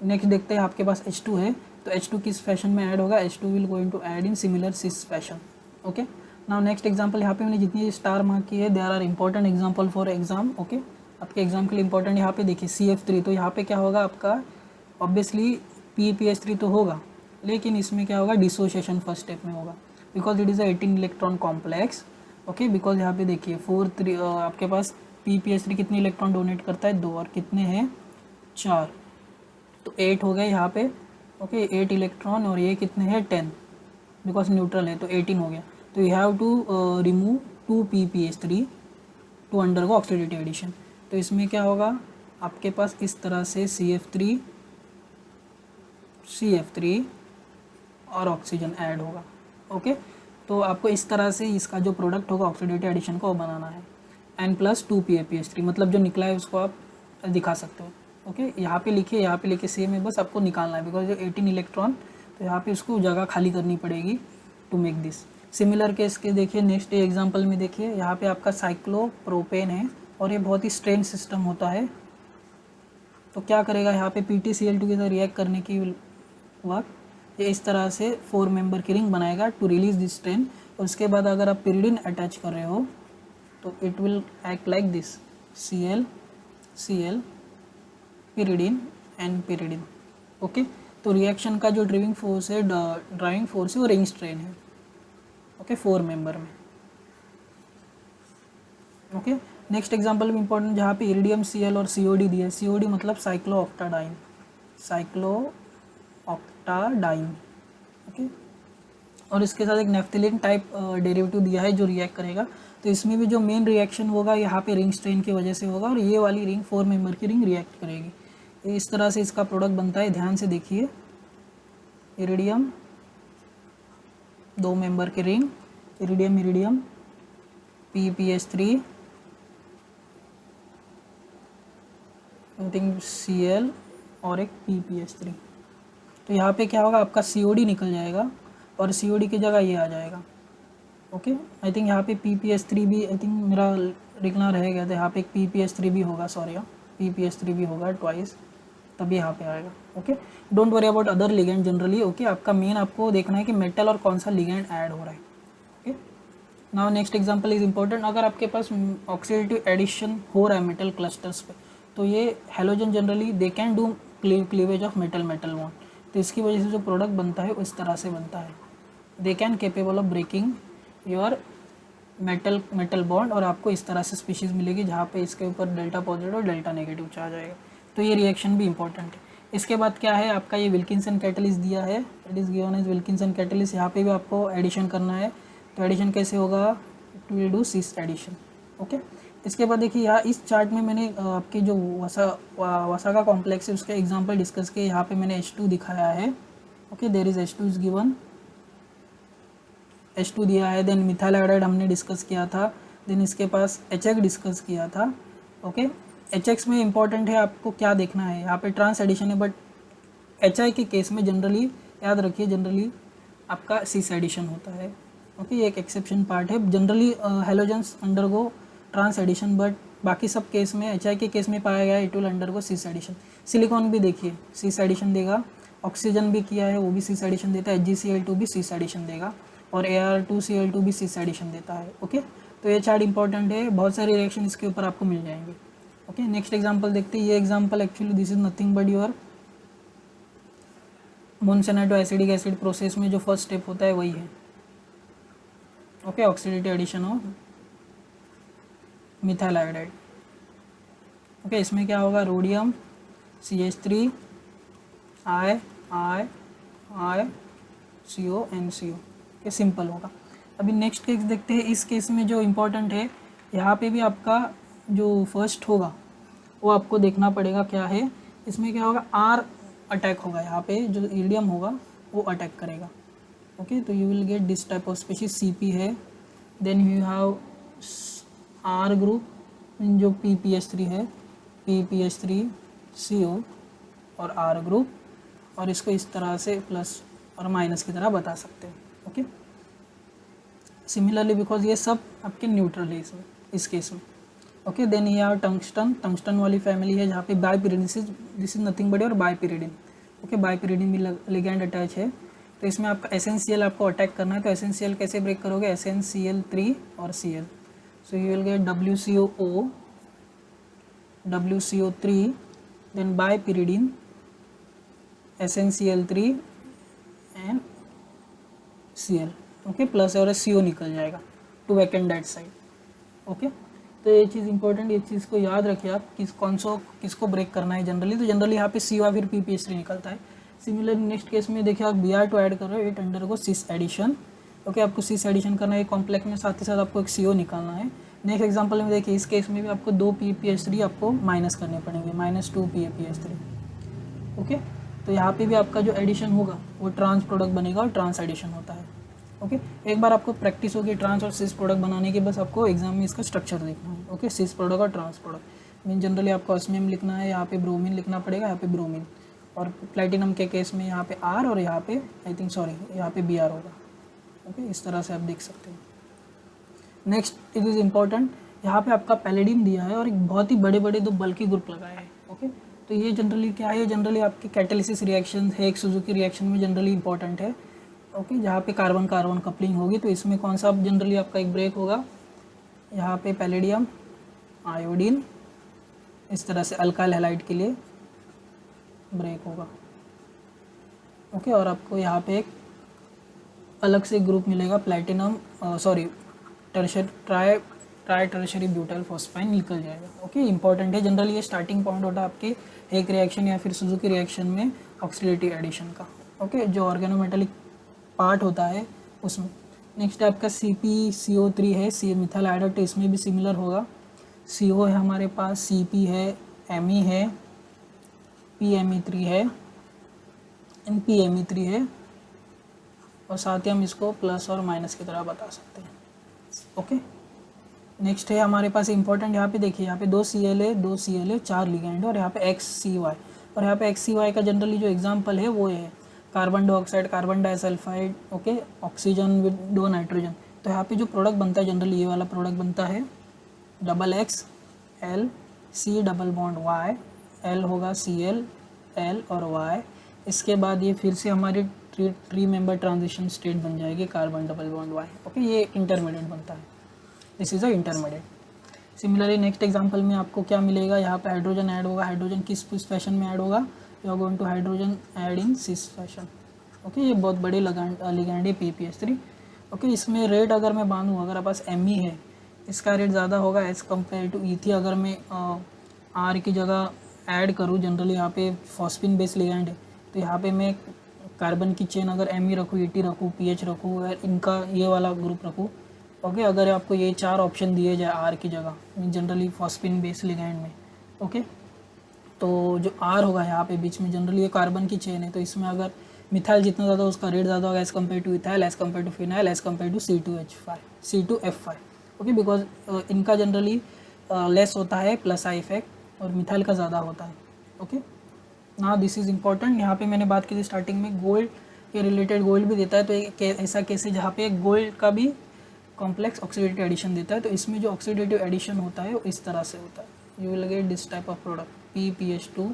[SPEAKER 1] नेक्स्ट देखते हैं, आपके पास H2 है तो H2 किस फैशन में ऐड होगा, H2 will going to add in similar cis fashion, okay. Now next example, यहाँ पे मैंने जितनी स्टार मार्क की है there are important example for exam, okay. आपके एग्जाम के लिए इंपॉर्टेंट यहाँ पे देखिए CF3, तो यहाँ पे क्या होगा आपका, ऑब्वियसली PPH3 तो होगा, लेकिन इसमें क्या होगा, डिसोसिएशन फर्स्ट स्टेप में होगा, because it is a 18 electron complex, okay. Because यहाँ पे देखिए 4 3 आपके पास PPH3 कितने इलेक्ट्रॉन डोनेट करता है, 2, और कितने हैं 4, तो 8 हो गए यहाँ पे, ओके 8 इलेक्ट्रॉन और ये कितने हैं 10, बिकॉज न्यूट्रल है तो 18 हो गया। तो you have to remove 2 PPH3 to undergo oxidative addition. तो इसमें क्या होगा आपके पास इस तरह से CF3 और ऑक्सीजन ऐड होगा। ओके तो आपको इस तरह से इसका जो प्रोडक्ट होगा ऑक्सीडेटिव एडिशन को बनाना है। N+2 PaPH3 मतलब जो निकला है उसको आप दिखा सकते हो। ओके यहाँ पे लिखिए, यहाँ पे लिखिए सेम है, बस आपको निकालना है बिकॉज जो 18 इलेक्ट्रॉन तो यहाँ पे उसको जगह खाली करनी पड़ेगी to make this. Similar case के देखिए नेक्स्ट एग्जांपल में देखिए, यहाँ पे आपका साइक्लोप्रोपेन है और ये बहुत ही स्ट्रेन सिस्टम होता है। तो क्या करेगा यहाँ पे PtCl2 के साथ रिएक्ट करने की वक्त ये इस तरह से 4 मेंबर की रिंग बनाएगा टू रिलीज दिस स्ट्रेन। और उसके बाद अगर आप पिरिडिन अटैच कर रहे हो तो it will act like this Cl pyridine and pyridine. Okay तो रिएक्शन का जो ड्राइविंग फोर्स है वो रिंग स्ट्रेन है। ओके 4 मेंबर में। ओके नेक्स्ट एग्जांपल भी इंपॉर्टेंट जहाँ पे इरिडियम Cl और COD दिया है। COD मतलब साइक्लोऑक्टाडाइन। ओके और इसके साथ एक नेफ्थलीन टाइप डेरिवेटिव दिया है जो रिएक्ट करेगा। तो इसमें भी जो मेन रिएक्शन होगा यहाँ पे रिंग स्ट्रेन की वजह से होगा और ये वाली रिंग 4 मेंबर की रिंग रिएक्ट करेगी। इस तरह से इसका प्रोडक्ट बनता है, ध्यान से देखिए। इरिडियम 2 मेंबर की रिंग, इरिडियम PPH3 Cl और एक PPH3। तो यहाँ पे क्या होगा आपका COD निकल जाएगा और COD की जगह ये आ जाएगा। ओके आई थिंक यहाँ पे PPH3 भी आई थिंक मेरा लिखना रह गया था, यहाँ पे एक PPH3 भी होगा, सॉरी PPH3 भी होगा ट्वाइस, तभी यहाँ पे आएगा। Okay don't worry about other ligand generally. Okay आपका मेन आपको देखना है कि मेटल और कौन सा लिगेंड ऐड हो रहा है। Okay now next example is important. अगर आपके पास ऑक्सीडेटिव एडिशन हो रहा है मेटल क्लस्टर्स पे तो ये halogen generally they can do cleavage of metal bond. तो इसकी वजह से जो प्रोडक्ट बनता है उस तरह से बनता है। They can capable of breaking your metal bond और आपको इस तरह से स्पीशीज़ मिलेगी जहाँ पे इसके ऊपर डेल्टा पॉजिटिव और डेल्टा नेगेटिव चार्ज आएगा। तो ये रिएक्शन भी इंपॉर्टेंट है। इसके बाद क्या है आपका ये विल्किंसन कैटलिस्ट दिया है, it is given as Wilkinson catalyst. यहाँ पे भी आपको एडिशन करना है। तो एडिशन कैसे होगा, it will do cis addition. Okay इसके बाद देखिए यहाँ इस चार्ट में मैंने आपकी जो वसा का कॉम्प्लेक्स है उसके एग्जांपल डिस्कस किए। यहाँ पे मैंने H2 दिखाया है। Okay there is H2 is given, H2 दिया है। देन मिथाइल आयोडाइड हमने डिस्कस किया था। देन इसके पास HX डिस्कस किया था। ओके HX में इंपॉर्टेंट है आपको क्या देखना है, यहाँ पे ट्रांस एडिशन है बट HI के केस में जनरली याद रखिए जनरली आपका सिस एडिशन होता है। ओके ये एक एक्सेप्शन पार्ट है। Generally halogens undergo trans addition but बाकी सब केस में HI के केस में पाया गया it will undergo cis addition. Silicon भी देखिए सिस एडिशन देगा, ऑक्सीजन भी किया है वो भी सिस एडिशन देता है, HgCl2 भी सिस एडिशन देगा और Ar2Cl2 भी सिस एडिशन देता है। ओके तो ये चार्ट इंपॉर्टेंट है, बहुत सारे रिएक्शन इसके ऊपर आपको मिल जाएंगे। ओके नेक्स्ट एग्जांपल देखते हैं। ये example actually this is nothing but your Monsanto acidic acid process में जो फर्स्ट स्टेप होता है वही है। Okay oxidative addition of methyl iodide. Okay इसमें क्या होगा, rhodium CH3 I CO NCO। Okay simple होगा। अभी नेक्स्ट केस देखते हैं। इस केस में जो इम्पोर्टेंट है यहाँ पे भी आपका जो फर्स्ट होगा वो आपको देखना पड़ेगा क्या है। इसमें क्या होगा R अटैक होगा, यहाँ पे जो इरिडियम होगा वो अटैक करेगा। ओके तो you will get this type of species CP है। Then you have R group जो PPH3 है, PPH3 CO और R ग्रुप, और इसको इस तरह से प्लस और माइनस की तरह बता सकते हैं। ओके सिमिलरली बिकॉज ये सब आपके न्यूट्रल है इसमें इस केस में। ओके देन ये टंगस्टन वाली फैमिली है जहाँ पे बाइपिरिडिन, दिस इज नथिंग बट और बाइपिरिडिन। ओके बाइपिरिडिन भी लिगैंड अटैच है। तो इसमें आपका SnCl आपको अटैक करना है। तो SnCl कैसे ब्रेक करोगे, SnCl3 और Cl। So you will get WCO3 then bipyridine SnCl3 and Cl। Okay plus और CO निकल जाएगा to vacant that side. Okay तो ये चीज़ इंपॉर्टेंट, ये चीज़ को याद रखिए आप किसको ब्रेक करना है जनरली। तो जनरली यहाँ पे CO या फिर PPH3 निकलता है। सिमिलर नेक्स्ट केस में देखिए आप Br2 ऐड कर रहे हो, it undergo cis addition. Okay, आपको सिस एडिशन करना है कॉम्प्लेक्स में, साथ ही साथ आपको एक CO निकालना है। नेक्स्ट एग्जांपल में देखिए इस केस में भी आपको 2 PaPH3 आपको माइनस करने पड़ेंगे, -2 PaPH3। ओके, तो यहाँ पे भी आपका जो एडिशन होगा वो ट्रांस प्रोडक्ट बनेगा और ट्रांस एडिशन होता है। ओके, एक बार आपको प्रैक्टिस होगी ट्रांस और सिस प्रोडक्ट बनाने की, बस आपको एग्जाम में इसका स्ट्रक्चर देखना है। ओके, सिस प्रोडक्ट और ट्रांस प्रोडक्ट मीन जनरली आपको ऑस्मियम लिखना है, यहाँ पे ब्रोमीन लिखना पड़ेगा, यहाँ पे ब्रोमीन, और प्लेटिनम के केस में यहाँ पे R और यहाँ पे यहाँ पे Br होगा। ओके, इस तरह से आप देख सकते हैं। नेक्स्ट इट इज़ इम्पॉर्टेंट, यहाँ पे आपका पैलेडियम दिया है और एक बहुत ही बड़े बड़े 2 बल्कि ग्रुप लगाए हैं। ओके, तो ये जनरली क्या है, जनरली आपके कैटालिसिस रिएक्शन है, एक सुजुकी रिएक्शन में जनरली इंपॉर्टेंट है। ओके, जहाँ पे कार्बन कार्बन कपलिंग होगी, तो इसमें कौन सा जनरली आपका एक ब्रेक होगा, यहाँ पे पैलेडियम आयोडीन, इस तरह से अल्काइल हैलाइड के लिए ब्रेक होगा। ओके, और आपको यहाँ पे एक अलग से ग्रुप मिलेगा platinum try tertiary butyl phosphine निकल जाएगा। ओके, इंपॉर्टेंट है, जनरली ये स्टार्टिंग पॉइंट होता है आपके एक रिएक्शन या फिर सुजुकी रिएक्शन में ऑक्सीडेटिव एडिशन का। ओके, जो ऑर्गेनोमेटेलिक पार्ट होता है उसमें। नेक्स्ट है आपका CpCO3 है, सी मिथाइल आयोडाइड, तो इसमें भी सिमिलर होगा। CO है हमारे पास, Cp है, Me है, PMe3 है, NPMe3 है, और साथ ही हम इसको प्लस और माइनस की तरह बता सकते हैं। ओके, नेक्स्ट है हमारे पास इंपॉर्टेंट, यहाँ पे देखिए यहाँ पे 2 Cl है, 2 Cl है, 4 लिगेंड है, और यहाँ पे XCY, और यहाँ पे XCY का जनरली जो एग्जांपल है वो है carbon dioxide, carbon disulphide, okay, oxygen with 2 nitrogen. तो यहाँ पे जो प्रोडक्ट बनता है जनरली ये वाला प्रोडक्ट बनता है XXL C double bond Y, L होगा Cl, L और Y। इसके बाद ये फिर से हमारी ट्री मेंबर ट्रांजिशन स्टेट बन जाएगी, carbon double bond Y। Okay, ये इंटरमीडिएट बनता है, this is a intermediate. Similarly next example में आपको क्या मिलेगा, यहाँ पे हाइड्रोजन ऐड होगा, हाइड्रोजन किस फैशन में ऐड होगा, you are going to hydrogen add in cis fashion. Okay, ये बहुत बड़े लिगैंड है PPH3। ओके, इसमें रेट अगर मैं बांधूँ, अगर पास Me है, इसका रेट ज़्यादा होगा एज़ कम्पेयर टू ET। अगर मैं R की जगह ऐड करूँ, जनरली यहाँ पे फॉस्फिन बेस लिगैंड है, तो यहाँ पे मैं कार्बन की चेन अगर Me रखूँ, ET रखूँ, PH रखूँ, और इनका ये वाला ग्रुप रखूँ। ओके, अगर आपको ये 4 ऑप्शन दिए जाए R की जगह, जनरली फॉस्फिन बेस लिगैंड में। ओके, तो जो R होगा यहाँ पे बीच में, जनरली ये कार्बन की चेन है, तो इसमें अगर मिथाइल जितना ज़्यादा उसका रेट ज़्यादा होगा as compare to ethyl, as compare to phenyl, as compare to C2F5। Okay, because इनका जनरली लेस होता है प्लस आई इफेक्ट, और मिथाइल का ज़्यादा होता है। ओके, ना दिस इज़ इम्पॉर्टेंट। यहाँ पे मैंने बात की थी स्टार्टिंग में, गोल्ड के रिलेटेड गोल्ड भी देता है, तो एक ऐसा केस है जहाँ पे गोल्ड का भी कॉम्प्लेक्स ऑक्सीडेटिव एडिशन देता है। तो इसमें जो ऑक्सीडेटिव एडिशन होता है वो इस तरह से होता है, you will get this type of product PPH2,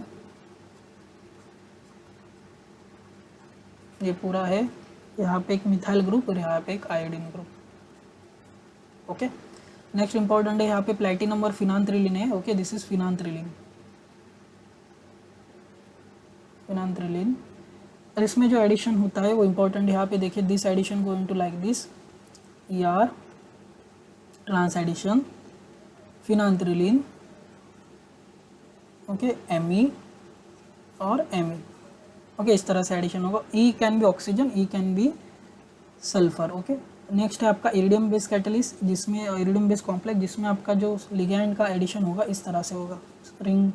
[SPEAKER 1] ये पूरा है, यहाँ पे एक मिथाइल ग्रुप और यहाँ पे एक iodine group. Okay, next important है यहाँ पे प्लैटिनम और फिनांथ्रिलिन है। ओके, दिस इज फिनांथ्रिलिन, और इसमें जो एडिशन होता है वो इंपॉर्टेंट है। यहाँ पे देखिए, this addition going to like this, ER trans addition, phenanthroline, okay, Me और Me। ओके, इस तरह से एडिशन होगा। E can be oxygen, E can be sulphur. Okay, next है आपका इरिडियम बेस कैटलिस्ट, जिसमें इरिडियम बेस कॉम्प्लेक्स, जिसमें आपका जो लिगैंड का एडिशन होगा इस तरह से होगा, रिंग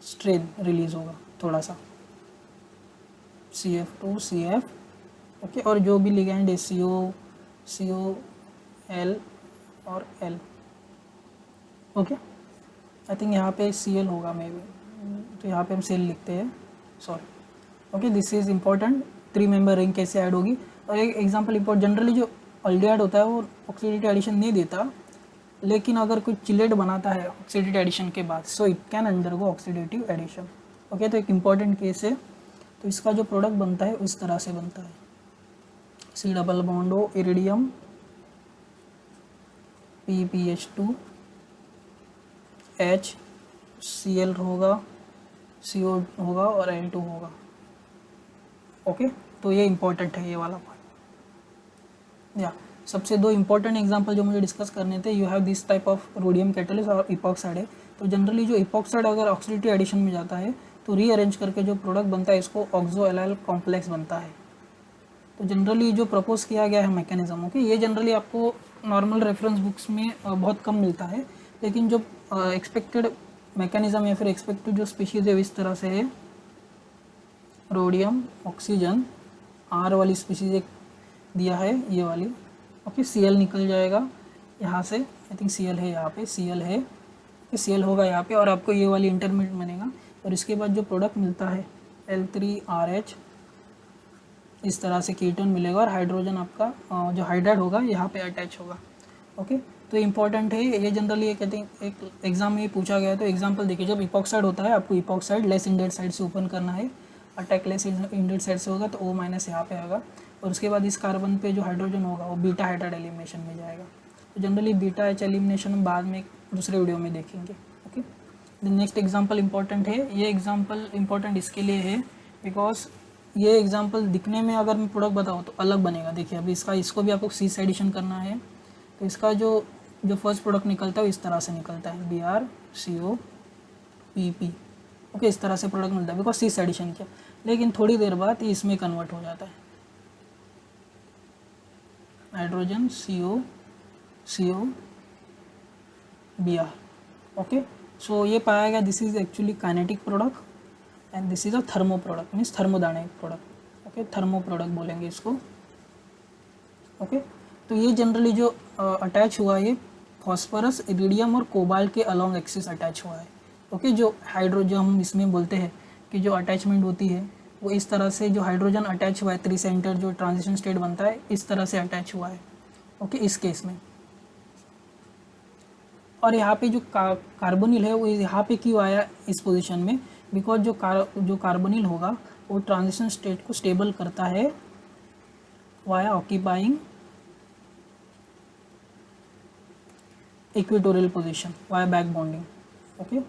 [SPEAKER 1] स्ट्रेन रिलीज होगा थोड़ा सा, CF2 CF। ओके, और जो भी लिगैंड है CO L और L। ओके, आई थिंक यहाँ पे Cl होगा मे बी, तो यहाँ पे हम सेल लिखते हैं, sorry. Okay, this is important, 3 member ring कैसे ऐड होगी। और एक एग्जांपल इम्पोर्ट, जनरली जो ऑल्डिहाइड होता है वो ऑक्सीडेटिव एडिशन नहीं देता, लेकिन अगर कोई चिलेट बनाता है ऑक्सीडेटिव एडिशन के बाद, so it can undergo oxidative addition. Okay, तो एक इम्पॉर्टेंट केस है। तो इसका जो प्रोडक्ट बनता है इस तरह से बनता है, C double bond O, iridium, PPH2, H, Cl होगा, CO होगा और N2 होगा। ओके, तो ये इंपॉर्टेंट है ये वाला पार्ट। या सबसे 2 इंपॉर्टेंट एग्जांपल जो मुझे डिस्कस करने थे, you have this type of rhodium catalyst और इपॉक्साइड है। तो जनरली जो इपॉक्साइड अगर ऑक्सीडेटिव एडिशन में जाता है तो रीअरेंज करके जो प्रोडक्ट बनता है इसको ऑक्सो एलाइल कॉम्प्लेक्स बनता है। तो जनरली जो प्रपोज किया गया है मैकेनिज्म, ओके, ये जनरली आपको नॉर्मल रेफरेंस बुक्स में बहुत कम मिलता है, लेकिन जो एक्सपेक्टेड मैकेनिज्म या फिर एक्सपेक्टेड जो स्पीशीज़ है इस तरह से है। रोडियम, ऑक्सीजन, आर वाली स्पीशीज़ एक दिया है ये वाली, ओके, Cl निकल जाएगा यहाँ से, आई थिंक Cl है यहाँ पे, Cl है, Cl होगा यहाँ पे, और आपको ये वाली इंटरमीडिएट बनेगा। और इसके बाद जो प्रोडक्ट मिलता है L3RH, इस तरह से कीटोन मिलेगा, और हाइड्रोजन आपका जो हाइड्राइड होगा यहाँ पे अटैच होगा। ओके, तो इम्पॉर्टेंट है ये, जनरली ये कहते हैं एक एग्जाम में पूछा गया है। तो एग्जाम्पल देखिए, जब इपॉक्साइड होता है आपको इपॉक्साइड लेस इंडेड साइड से ओपन करना है, अटैक लेस इंडेड साइड से होगा तो O माइनस यहाँ पे आएगा, और उसके बाद इस कार्बन पे जो हाइड्रोजन होगा वो बीटा हाइड्राइड एलिमिनेशन में जाएगा। तो जनरली बीटा एच एलिमिनेशन हम बाद में दूसरे वीडियो में देखेंगे। ओके, नेक्स्ट एग्जाम्पल इंपॉर्टेंट है, ये एग्जाम्पल इंपॉर्टेंट इसके लिए है बिकॉज ये एग्जाम्पल दिखने में अगर मैं प्रोडक्ट बताऊँ तो अलग बनेगा। देखिए अभी इसको भी आपको सी से एडिशन करना है, तो इसका जो फर्स्ट प्रोडक्ट निकलता है इस तरह से निकलता है BrCOPP। ओके, इस तरह से प्रोडक्ट मिलता है बिकॉज सी से एडिशन किया, लेकिन थोड़ी देर बाद ये इसमें कन्वर्ट हो जाता है, हाइड्रोजन COBr। ओके, सो ये पाया गया this is actually kinetic product and this is a thermo product, means thermodynamic product. Okay, thermo product बोलेंगे इसको। ओके, तो ये जनरली जो अटैच हुआ है फॉस्फोरस, इरिडियम और कोबाल्ट के अलॉन्ग एक्सिस अटैच हुआ है। ओके, जो हाइड्रोजन हम इसमें बोलते हैं कि जो अटैचमेंट होती है वो इस तरह से, जो हाइड्रोजन अटैच हुआ है 3 सेंटर जो ट्रांजिशन स्टेट बनता है इस तरह से अटैच हुआ है। ओके, इस केस में, और यहाँ पे जो कार्बोनिल है वो यहाँ पे क्यों आया इस पोजीशन में, बिकॉज जो कार्बोनिल होगा वो ट्रांजिशन स्टेट को स्टेबल करता है via occupying equatorial position via back bonding. Okay,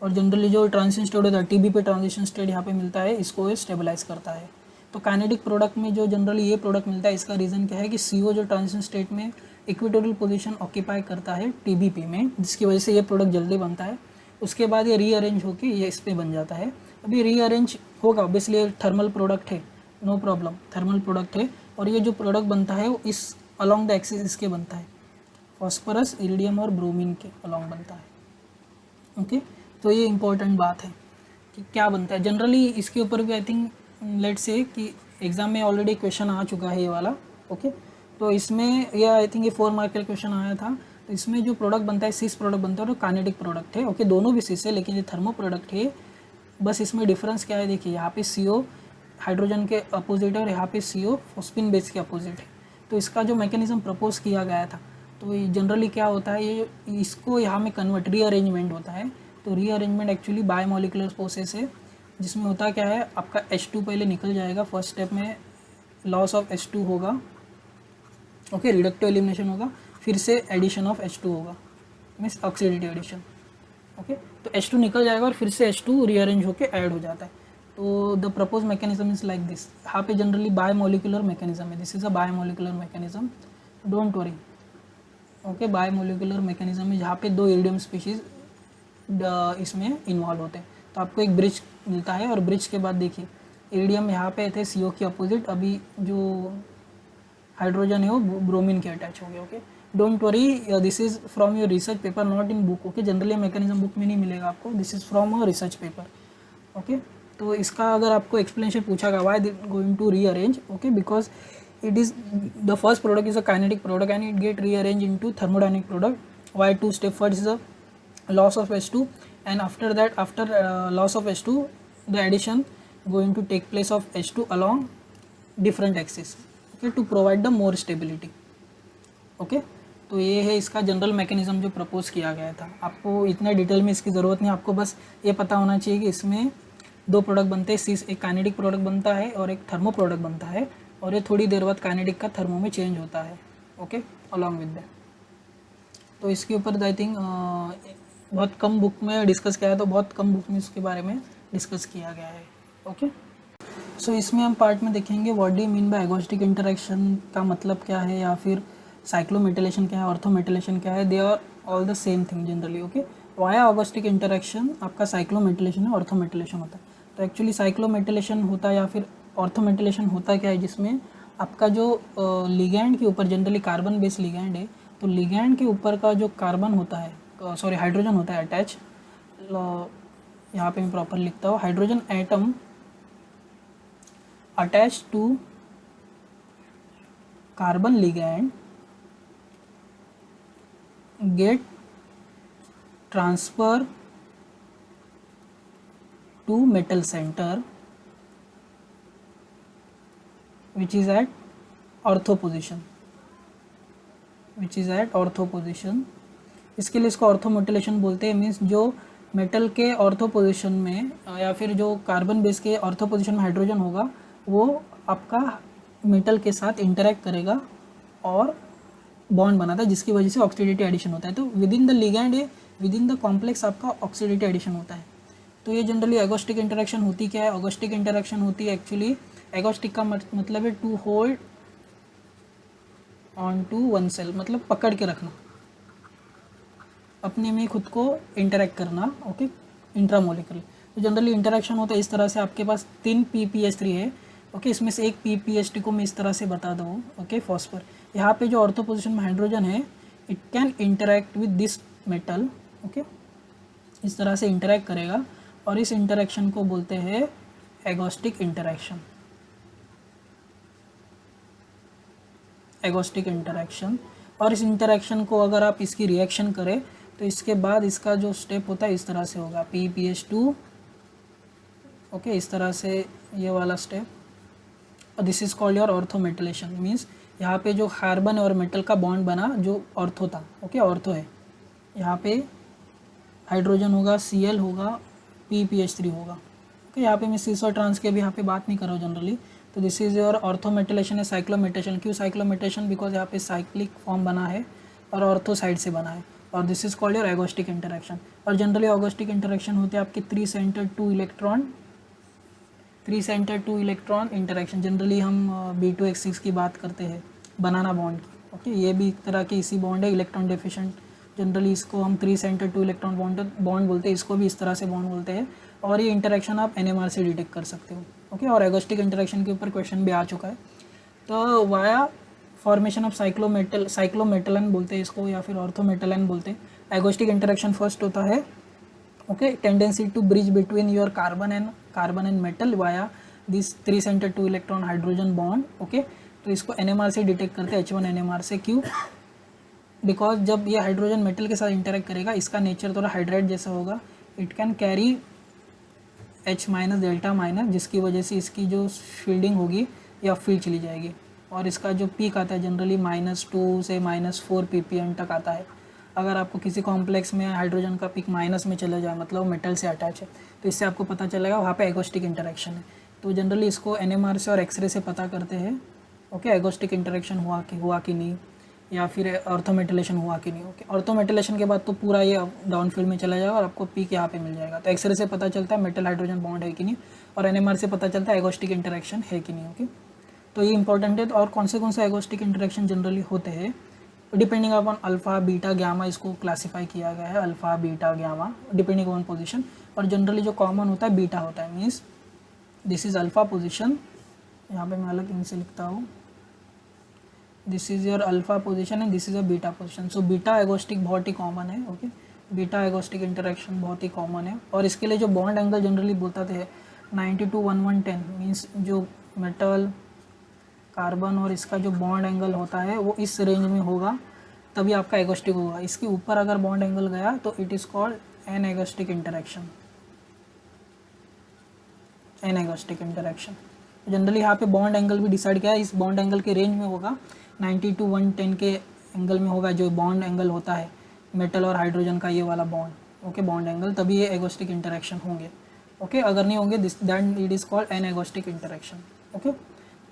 [SPEAKER 1] और जनरली जो ट्रांजिशन स्टेट होता है टीबी पे ट्रांजिशन स्टेट यहाँ पे मिलता है, इसको ये स्टेबलाइज करता है। तो काइनेटिक प्रोडक्ट में जो जनरली ये प्रोडक्ट मिलता है इसका रीज़न क्या है कि CO जो ट्रांजिशन स्टेट में इक्वेटोरियल पोजीशन ऑक्यूपाई करता है TBP में, जिसकी वजह से ये प्रोडक्ट जल्दी बनता है। उसके बाद ये रीअरेंज होकर ये इस पर बन जाता है। अभी रीअरेंज होगा ऑब्वियसली, थर्मल प्रोडक्ट है, नो प्रॉब्लम, थर्मल प्रोडक्ट है, और ये जो प्रोडक्ट बनता है वो इस अलॉन्ग द एक्सिस इसके बनता है, फॉस्फोरस, इरिडियम और ब्रोमीन के अलॉन्ग बनता है। ओके, तो ये इंपॉर्टेंट बात है कि क्या बनता है जनरली। इसके ऊपर भी आई थिंक लेट से कि एग्ज़ाम में ऑलरेडी क्वेश्चन आ चुका है ये वाला। ओके, तो इसमें ये आई थिंक ये 4 मार्क का क्वेश्चन आया था। तो इसमें जो प्रोडक्ट बनता है सिस प्रोडक्ट बनता है और काइनेटिक प्रोडक्ट है। ओके, दोनों भी सिस है, लेकिन ये थर्मो प्रोडक्ट है। बस इसमें डिफरेंस क्या है, देखिए यहाँ पे CO हाइड्रोजन के अपोजिट है और यहाँ पे CO फॉस्फिन बेस के अपोजिट है। तो इसका जो मैकेनिज्म प्रपोज किया गया था, तो ये जनरली क्या होता है, ये इसको यहाँ में कन्वर्ट रीअरेंजमेंट होता है। तो रीअरेंजमेंट एक्चुअली बायोमोलिकुलर प्रोसेस है, जिसमें होता क्या है, आपका H2 पहले निकल जाएगा, फर्स्ट स्टेप में लॉस ऑफ H2 होगा। ओके, रिडक्टिव एलिमिनेशन होगा, फिर से एडिशन ऑफ H2 होगा, मीन्स ऑक्सीडेटिव एडिशन। ओके, तो H2 निकल जाएगा और फिर से H2 रीअरेंज होकर ऐड हो जाता है। तो the propose mechanism is like this. यहाँ पे जनरली बायोमोलिकुलर मैकेनिज्म है, this is a biomolecular mechanism, don't worry. Okay, biomolecular mechanism में जहाँ पे 2 इरिडियम स्पीशीज इसमें इन्वॉल्व होते हैं। तो आपको एक ब्रिज मिलता है, और ब्रिज के बाद देखिए इरिडियम यहाँ पे थे CO के अपोजिट, अभी जो हाइड्रोजन है वो ब्रोमीन के अटैच हो गया। Okay, don't worry, this is from your research paper, not in book. Okay, generally mechanism book में नहीं मिलेगा आपको, this is from a research paper. Okay, तो इसका अगर आपको एक्सप्लेनेशन पूछा गया why going to rearrange, okay, because it is the first product is a kinetic product and it get rearranged into thermodynamic product. Why 2 step? First is the loss of H2, and after that, after loss of H2, the addition going to take place of H2 along different axis, okay, to provide the more stability. okay, तो ये है इसका जनरल मैकेनिज्म जो प्रपोज किया गया था। आपको इतना डिटेल में इसकी ज़रूरत नहीं, आपको बस ये पता होना चाहिए कि इसमें 2 प्रोडक्ट बनते हैं, एक काइनेटिक प्रोडक्ट बनता है और एक थर्मो प्रोडक्ट बनता है, और ये थोड़ी देर बाद काइनेटिक का थर्मो में चेंज होता है। Okay, along with that. तो इसके ऊपर आई थिंक बहुत कम बुक में डिस्कस किया है, तो बहुत कम बुक में इसके बारे में डिस्कस किया गया है। ओके, सो इसमें हम पार्ट में देखेंगे what do you mean by agostic interaction का मतलब क्या है, या फिर साइक्लोमेटिलेशन क्या है, ऑर्थोमेटिलेशन क्या है, they are all the same thing generally. Okay, via agostic interaction आपका साइक्लोमेटिलेशन है, ऑर्थोमेटिलेशन होता है। तो एक्चुअली साइक्लोमेटिलेशन होता है या फिर ऑर्थोमेटिलेशन होता क्या है, जिसमें आपका जो लिगैंड के ऊपर जनरली कार्बन बेस लिगैंड है, तो लिगैंड के ऊपर का जो कार्बन होता है, सॉरी हाइड्रोजन होता है अटैच, यहाँ पे मैं प्रॉपर लिखता हूँ, hydrogen atom attach to carbon ligand get transfer to metal center which is at ortho position, इसके लिए इसको ऑर्थोमेटिलेशन बोलते हैं। मीन्स जो मेटल के ऑर्थो पोजिशन में या फिर जो कार्बन बेस के ऑर्थो पोजिशन में हाइड्रोजन होगा वो आपका मेटल के साथ इंटरेक्ट करेगा और बॉन्ड बनाता है, जिसकी वजह से ऑक्सीडेटिव एडिशन होता है। तो with in the ligand with in the complex आपका ऑक्सीडेटिव एडिशन होता है। तो ये जनरली एगोस्टिक इंटरेक्शन होती क्या है? एगोस्टिक इंटरेक्शन होती है एक्चुअली, एगोस्टिक का मतलब है to hold on to oneself, मतलब पकड़ के रखना, अपने में खुद को इंटरेक्ट करना, ओके, इंट्रामोलिकुलर। तो जनरली इंटरेक्शन होता है इस तरह से। आपके पास 3 PPH3 है, ओके, इसमें से एक PPH2 को मैं इस तरह से बता दूँ, ओके, फॉस्फर। यहाँ पे जो ऑर्थो पोजिशन में हाइड्रोजन है, it can interact with this metal, okay, इस तरह से इंटरेक्ट करेगा और इस इंटरेक्शन को बोलते हैं एगोस्टिक इंटरेक्शन। और इस इंटरेक्शन को अगर आप इसकी रिएक्शन करें तो इसके बाद इसका जो स्टेप होता है इस तरह से होगा, PPH2, ओके, इस तरह से ये वाला स्टेप, और this is called your orthometalation. Means यहाँ पे जो कार्बन और मेटल का बॉन्ड बना जो ऑर्थो था, ओके, ऑर्थो है, यहाँ पे हाइड्रोजन होगा, Cl होगा, PPH3 होगा, ओके। यहाँ पे मैं सिस और ट्रांस के भी यहाँ पे बात नहीं कर रहा हूँ जनरली। तो दिस इज योर ऑर्थोमेटिलेशन है। साइक्लोमेटिलेशन, क्यों साइक्लोमेटिलेशन? बिकॉज यहाँ पे साइक्लिक फॉर्म बना है और ऑर्थो साइड से बना है, और this is called your एगोस्टिक interaction. और जनरली एगोस्टिक इंटरेक्शन होते हैं आपके 3 सेंटर 2 इलेक्ट्रॉन इंटरेक्शन। जनरली हम B2H6 की बात करते हैं, बनाना बॉन्ड की, ओके, ये भी एक तरह की इसी बॉन्ड है, इलेक्ट्रॉन डेफिशिएंट। जनरली इसको हम 3 सेंटर 2 इलेक्ट्रॉन बॉन्ड बोलते हैं, इसको भी इस तरह से बॉन्ड बोलते हैं। और ये इंटरेक्शन आप NMR से डिटेक्ट कर सकते हो, ओके। और एगोस्टिक इंटरेक्शन के ऊपर क्वेश्चन भी आ चुका है। तो वाया फॉर्मेशन ऑफ साइक्लोमेटलन बोलते हैं इसको, या फिर ऑर्थोमेटलन बोलते हैं। एगोस्टिक इंटरेक्शन फर्स्ट होता है, okay, tendency to bridge between your carbon and metal via this 3 centre 2 electron hydrogen bond, okay. तो इसको NMR से डिटेक्ट करते हैं, H1 NMR से। क्यों? बिकॉज जब ये हाइड्रोजन मेटल के साथ इंटरेक्ट करेगा, इसका नेचर थोड़ा हाइड्राइड जैसा होगा, it can carry H minus delta minus, जिसकी वजह से इसकी जो फील्डिंग होगी या फील्ड चली जाएगी। और इसका जो पीक आता है जनरली -2 से -4 ppm तक आता है। अगर आपको किसी कॉम्प्लेक्स में हाइड्रोजन का पीक माइनस में चले जाए, मतलब मेटल से अटैच है, तो इससे आपको पता चलेगा वहाँ पे एगोस्टिक इंटरेक्शन है। तो जनरली इसको NMR से और एक्सरे से पता करते हैं, ओके, एगोस्टिक इंटरेक्शन हुआ कि नहीं, या फिर ऑर्थोमेटिलेशन हुआ कि नहीं, ओके। ऑर्थोमेटिलेशन के बाद तो पूरा ये डाउन फील्ड में चला जाएगा और आपको पीक यहाँ पे मिल जाएगा। तो एक्सरे से पता चलता है मेटल हाइड्रोजन बॉन्ड है कि नहीं, और NMR से पता चलता है एगोस्टिक इंटरेक्शन है कि नहीं, ओके। तो ये इंपॉर्टेंट है। तो और कौन से एगोस्टिक इंटरेक्शन जनरली होते हैं, depending upon alpha beta gamma, इसको क्लासीफाई किया गया है, alpha beta gamma depending upon position. और जनरली जो कॉमन होता है बीटा होता है। Means this is alpha position, यहाँ पे मैं अलग इनसे लिखता हूँ, this is your alpha position and this is a beta position. So beta एगोस्टिक बहुत ही कॉमन है, ओके, बीटा एगोस्टिक इंटरेक्शन बहुत ही कॉमन है। और इसके लिए जो बॉन्ड एंगल जनरली बताते हैं 90 to 1110, मीन्स जो मेटल कार्बन और इसका जो बॉन्ड एंगल होता है वो इस रेंज में होगा, तभी आपका एगोस्टिक होगा। इसके ऊपर अगर बॉन्ड एंगल गया तो it is called anagostic interaction. Generally यहाँ पे बॉन्ड एंगल भी डिसाइड किया है, इस बॉन्ड एंगल के रेंज में होगा, 90 to 110 के एंगल में होगा जो बॉन्ड एंगल होता है मेटल और हाइड्रोजन का, ये वाला बॉन्ड, ओके, बॉन्ड एंगल, तभी ये एगोस्टिक इंटरेक्शन होंगे, ओके। अगर नहीं होंगे then it is called anagostic interaction, okay.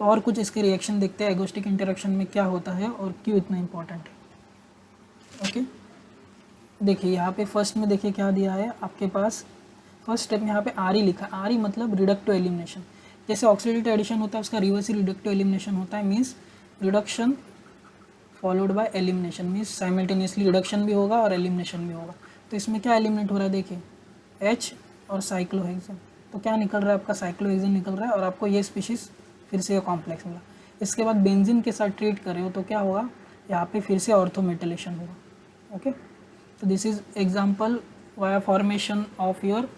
[SPEAKER 1] तो और कुछ इसके रिएक्शन देखते हैं, एगोस्टिक इंटरेक्शन में क्या होता है और क्यों इतना इंपॉर्टेंट है, ओके। देखिए यहाँ पे फर्स्ट में देखिए क्या दिया है आपके पास, फर्स्ट स्टेप में यहाँ पे RE लिखा है। RE मतलब रिडक्टिव एलिमिनेशन। जैसे ऑक्सीडेटिव एडिशन होता है उसका रिवर्स ही रिडक्टिव एलिमिनेशन होता है। Means reduction followed by elimination, means simultaneously reduction भी होगा और एलिमिनेशन भी होगा। तो इसमें क्या एलिमिनेट हो रहा है देखिए, H और साइक्लोहेक्सेन, तो क्या निकल रहा है आपका साइक्लोहेक्सेन निकल रहा है और आपको ये स्पीशीज़ फिर से ये कॉम्प्लेक्स मिला। इसके बाद बेंजीन के साथ ट्रीट कर रहे हो तो क्या होगा, यहाँ पे फिर से ऑर्थोमेटिलेशन होगा। ओके, तो this is example via formation of your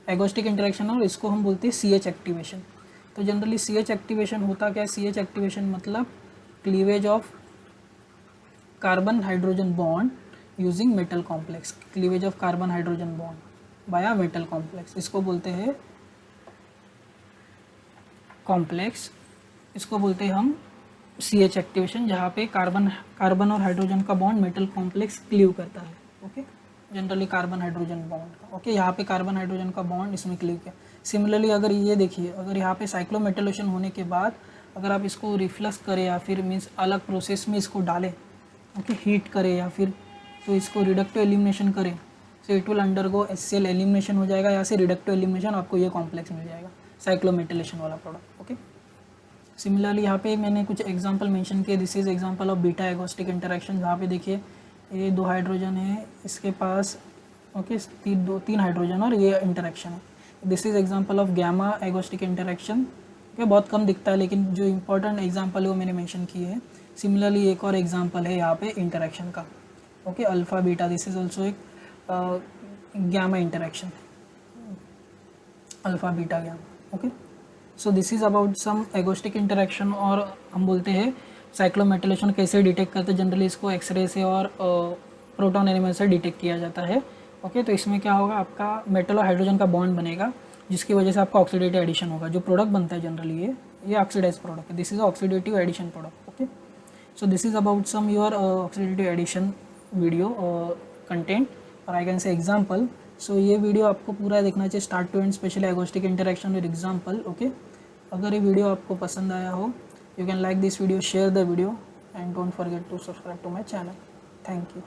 [SPEAKER 1] एगोस्टिक interaction, और इसको हम बोलते हैं CH एक्टिवेशन। तो जनरली CH एक्टिवेशन होता क्या है, CH एक्टिवेशन मतलब cleavage of carbon hydrogen bond using metal complex, cleavage of carbon hydrogen bond बाया मेटल कॉम्प्लेक्स, इसको बोलते हैं कॉम्प्लेक्स, इसको बोलते हैं हम CH एक्टिवेशन, जहाँ पे कार्बन और हाइड्रोजन का बॉन्ड मेटल कॉम्प्लेक्स क्लीव करता है। Okay, generally carbon hydrogen bond का। ओके, यहाँ पे कार्बन हाइड्रोजन का बॉन्ड इसमें क्लीव किया। सिमिलरली अगर ये देखिए, अगर यहाँ पे साइक्लोमेटलेशन होने के बाद अगर आप इसको रिफ्लक्स करें या फिर मीन्स अलग प्रोसेस में इसको डालें, ओके, हीट करें या फिर तो इसको रिडक्टिव एलिमिनेशन करें, so it will undergo HCl elimination हो जाएगा, या से रिडक्टिव एलिमिनेशन आपको ये कॉम्प्लेक्स मिल जाएगा, साइक्लोमेटलेशन वाला प्रोडक्ट। ओके, सिमिलरली यहाँ पे मैंने कुछ एग्जांपल मेंशन किए। This is example of beta एगोस्टिक interaction, जहाँ पे देखिए ये 2 हाइड्रोजन है, इसके पास ओके 3 हाइड्रोजन और ये इंटरेक्शन है। This is example of gamma agostic interaction. Okay, बहुत कम दिखता है लेकिन जो इंपॉर्टेंट एग्जांपल है वो मैंने मेंशन किए हैं। सिमिलरली एक और एग्जांपल है यहाँ पे इंटरेक्शन का, okay, alpha beta, this is also एक gamma interaction, alpha beta gamma. Okay, so this is about some agostic interaction. और हम बोलते हैं साइक्लोमेटलेशन कैसे डिटेक्ट करते हैं, जनरली इसको एक्सरे से और प्रोटॉन एनिमल से डिटेक्ट किया जाता है। ओके, तो इसमें क्या होगा, आपका मेटल और हाइड्रोजन का बॉन्ड बनेगा, जिसकी वजह से आपका ऑक्सीडेटिव एडिशन होगा। जो प्रोडक्ट बनता है जनरली ये ऑक्सीडाइज प्रोडक्ट है, this is oxidative addition product. Okay, so this is about some your oxidative addition video content, और आई कैन से एग्जाम्पल। सो ये वीडियो आपको पूरा देखना चाहिए start to end, specially agostic interaction with example. Okay, अगर ये वीडियो आपको पसंद आया हो, you can like this video, share the video, and don't forget to subscribe to my channel. Thank you.